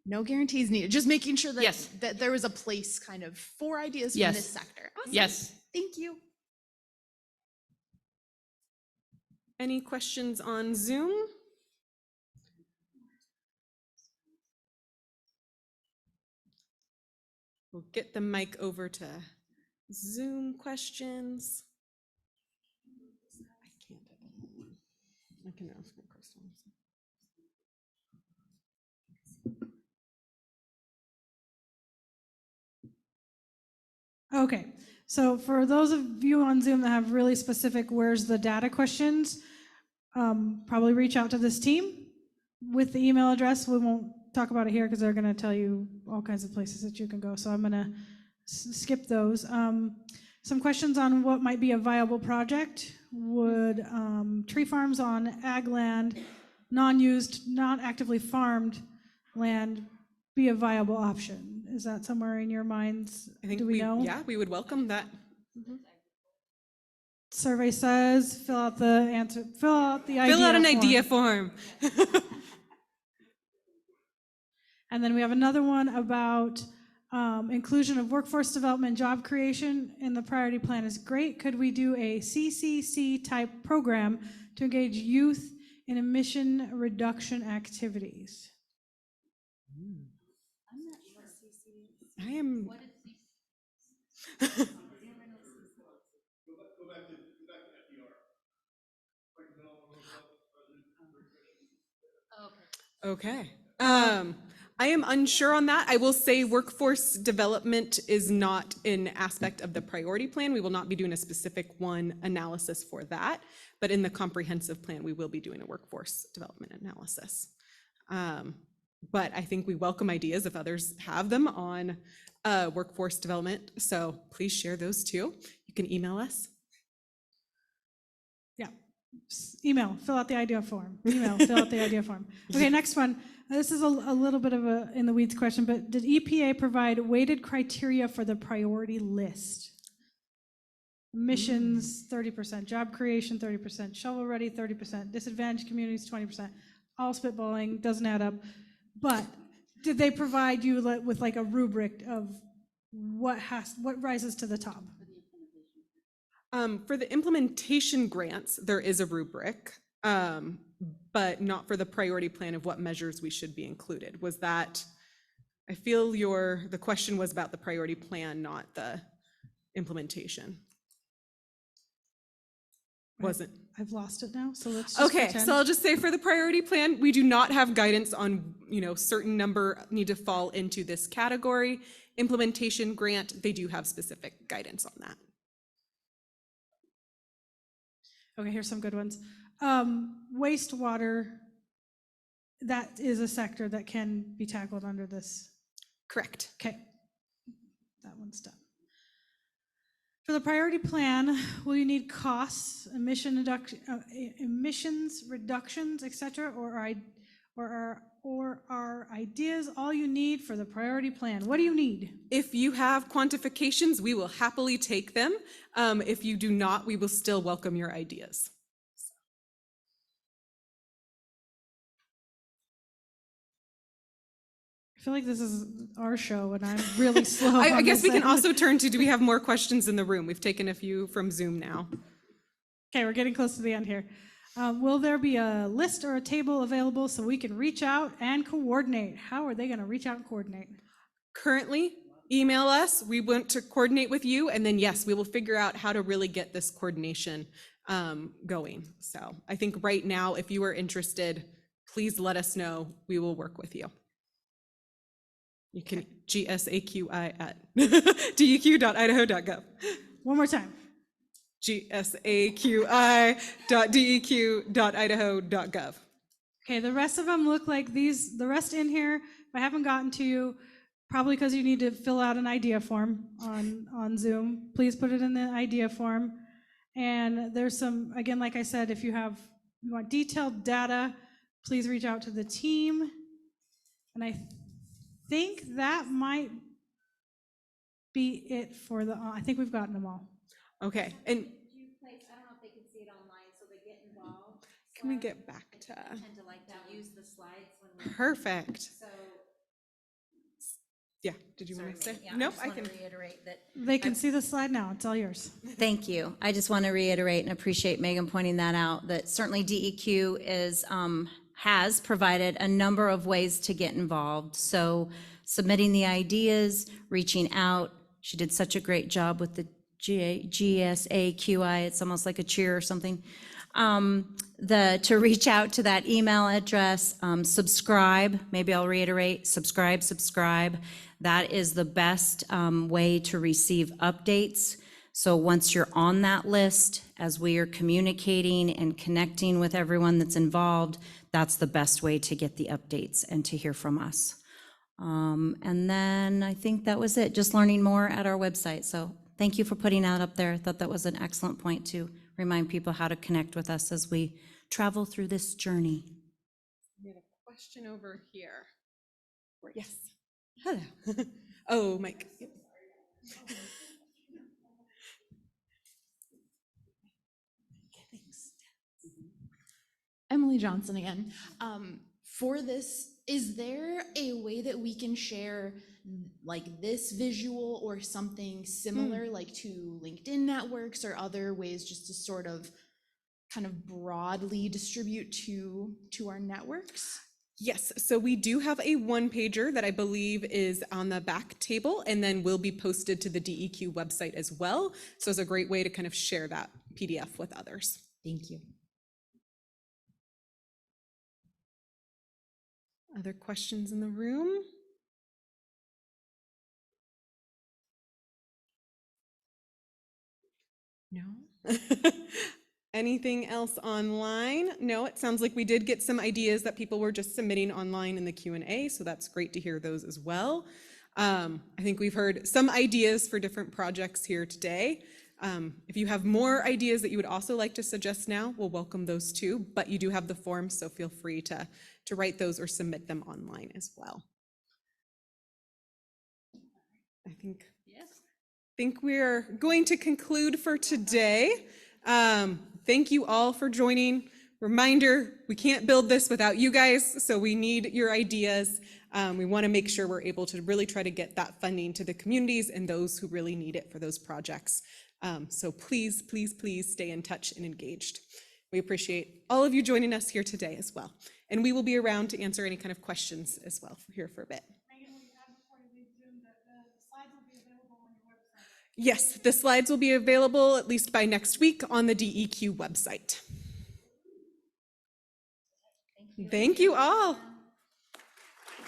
K: No guarantees needed, just making sure that,
E: Yes.
K: that there was a place kind of for ideas from
E: Yes.
K: this sector. Awesome.
E: Yes.
K: Thank you.
D: Any questions on Zoom? We'll get the mic over to Zoom questions. I can't. I can ask my questions.
C: Okay, so for those of you on Zoom that have really specific where's the data questions, probably reach out to this team with the email address. We won't talk about it here because they're going to tell you all kinds of places that you can go. So I'm going to skip those. Some questions on what might be a viable project. Would tree farms on ag land, non-used, not actively farmed land be a viable option? Is that somewhere in your minds?
D: I think
C: Do we know?
D: Yeah, we would welcome that.
C: Survey says fill out the answer, fill out the idea
D: Fill out an
C: form.
D: idea form.
C: And then we have another one about inclusion of workforce development, job creation in the priority plan is great. Could we do a CCC type program to engage youth in emission reduction activities?
D: I am. Okay. I am unsure on that. I will say workforce development is not an aspect of the priority plan. We will not be doing a specific one analysis for that, but in the comprehensive plan, we will be doing a workforce development analysis. But I think we welcome ideas if others have them on workforce development. So please share those too. You can email us.
C: Yeah, email, fill out the idea form. Email, fill out the idea form. Okay, next one. This is a little bit of a in the weeds question, but did EPA provide weighted criteria for the priority list? Emissions, 30%, job creation, 30%, shovel ready, 30%, disadvantaged communities, 20%. All spitballing, doesn't add up. But did they provide you with like a rubric of what rises to the top?
D: For the implementation grants, there is a rubric, but not for the priority plan of what measures we should be included. Was that, I feel the question was about the priority plan, not the implementation. Wasn't.
C: I've lost it now, so let's just
D: Okay,
C: pretend.
D: so I'll just say for the priority plan, we do not have guidance on, certain number need to fall into this category. Implementation grant, they do have specific guidance on that.
C: Okay, here's some good ones. Wastewater, that is a sector that can be tackled under this. Correct. Okay, that one's done. For the priority plan, will you need costs, emissions reductions, et cetera, or are ideas all you need for the priority plan? What do you need?
D: If you have quantifications, we will happily take them. If you do not, we will still welcome your ideas.
C: I feel like this is our show and I'm really slow.
D: I
C: on
D: guess
C: this
D: we can
C: end.
D: also turn to, do we have more questions in the room? We've taken a few from Zoom now.
C: Okay, we're getting close to the end here. Will there be a list or a table available so we can reach out and coordinate? How are they going to reach out and coordinate?
D: Currently, email us. We want to coordinate with you. And then, yes, we will figure out how to really get this coordination going. So I think right now, if you are interested, please let us know. We will work with you. You can gsaqi@deq.idaho.gov.
C: One more time.
D: gsaqi.deq.idaho.gov.
C: Okay, the rest of them look like these, the rest in here, if I haven't gotten to you, probably because you need to fill out an idea form on Zoom. Please put it in the idea form. And there's some, again, like I said, if you want detailed data, please reach out to the team. And I think that might be it for I think we've gotten them all.
D: Okay, and
B: I don't know if they can see it online, so they get involved.
D: can we get back to
B: Tend to like to use the slides when we.
D: perfect?
B: So
D: Yeah, did you want to say? Nope, I can.
B: reiterate that.
C: They can see the slide now. It's all yours.
B: Thank you. I just want to reiterate and appreciate Megan pointing that out, that certainly DEQ has provided a number of ways to get involved. So submitting the ideas, reaching out. She did such a great job with the GSAQI. It's almost like a cheer or something. To reach out to that email address, subscribe, maybe I'll reiterate, subscribe. That is the best way to receive updates. So once you're on that list, as we are communicating and connecting with everyone that's involved, that's the best way to get the updates and to hear from us. And then I think that was it, just learning more at our website. So thank you for putting that up there. I thought that was an excellent point to remind people how to connect with us as we travel through this journey.
D: We have a question over here. Yes. Hello. Oh, Mike. Yep.
K: Emily Johnson again. For this, is there a way that we can share like this visual or something similar, like to LinkedIn networks or other ways, just to sort of kind of broadly distribute to our networks?
D: Yes, so we do have a one-pager that I believe is on the back table and then will be posted to the DEQ website as well. So it's a great way to kind of share that PDF with others.
K: Thank you.
D: Other questions in the room? No? Anything else online? No, it sounds like we did get some ideas that people were just submitting online in the Q&A, so that's great to hear those as well. I think we've heard some ideas for different projects here today. If you have more ideas that you would also like to suggest now, we'll welcome those too, but you do have the forms, so feel free to write those or submit them online as well. I think we're going to conclude for today. Thank you all for joining. Reminder, we can't build this without you guys, so we need your ideas. We want to make sure we're able to really try to get that funding to the communities and those who really need it for those projects. So please, please, please stay in touch and engaged. We appreciate all of you joining us here today as well. And we will be around to answer any kind of questions as well here for a bit. Yes, the slides will be available at least by next week on the DEQ website. Thank you all.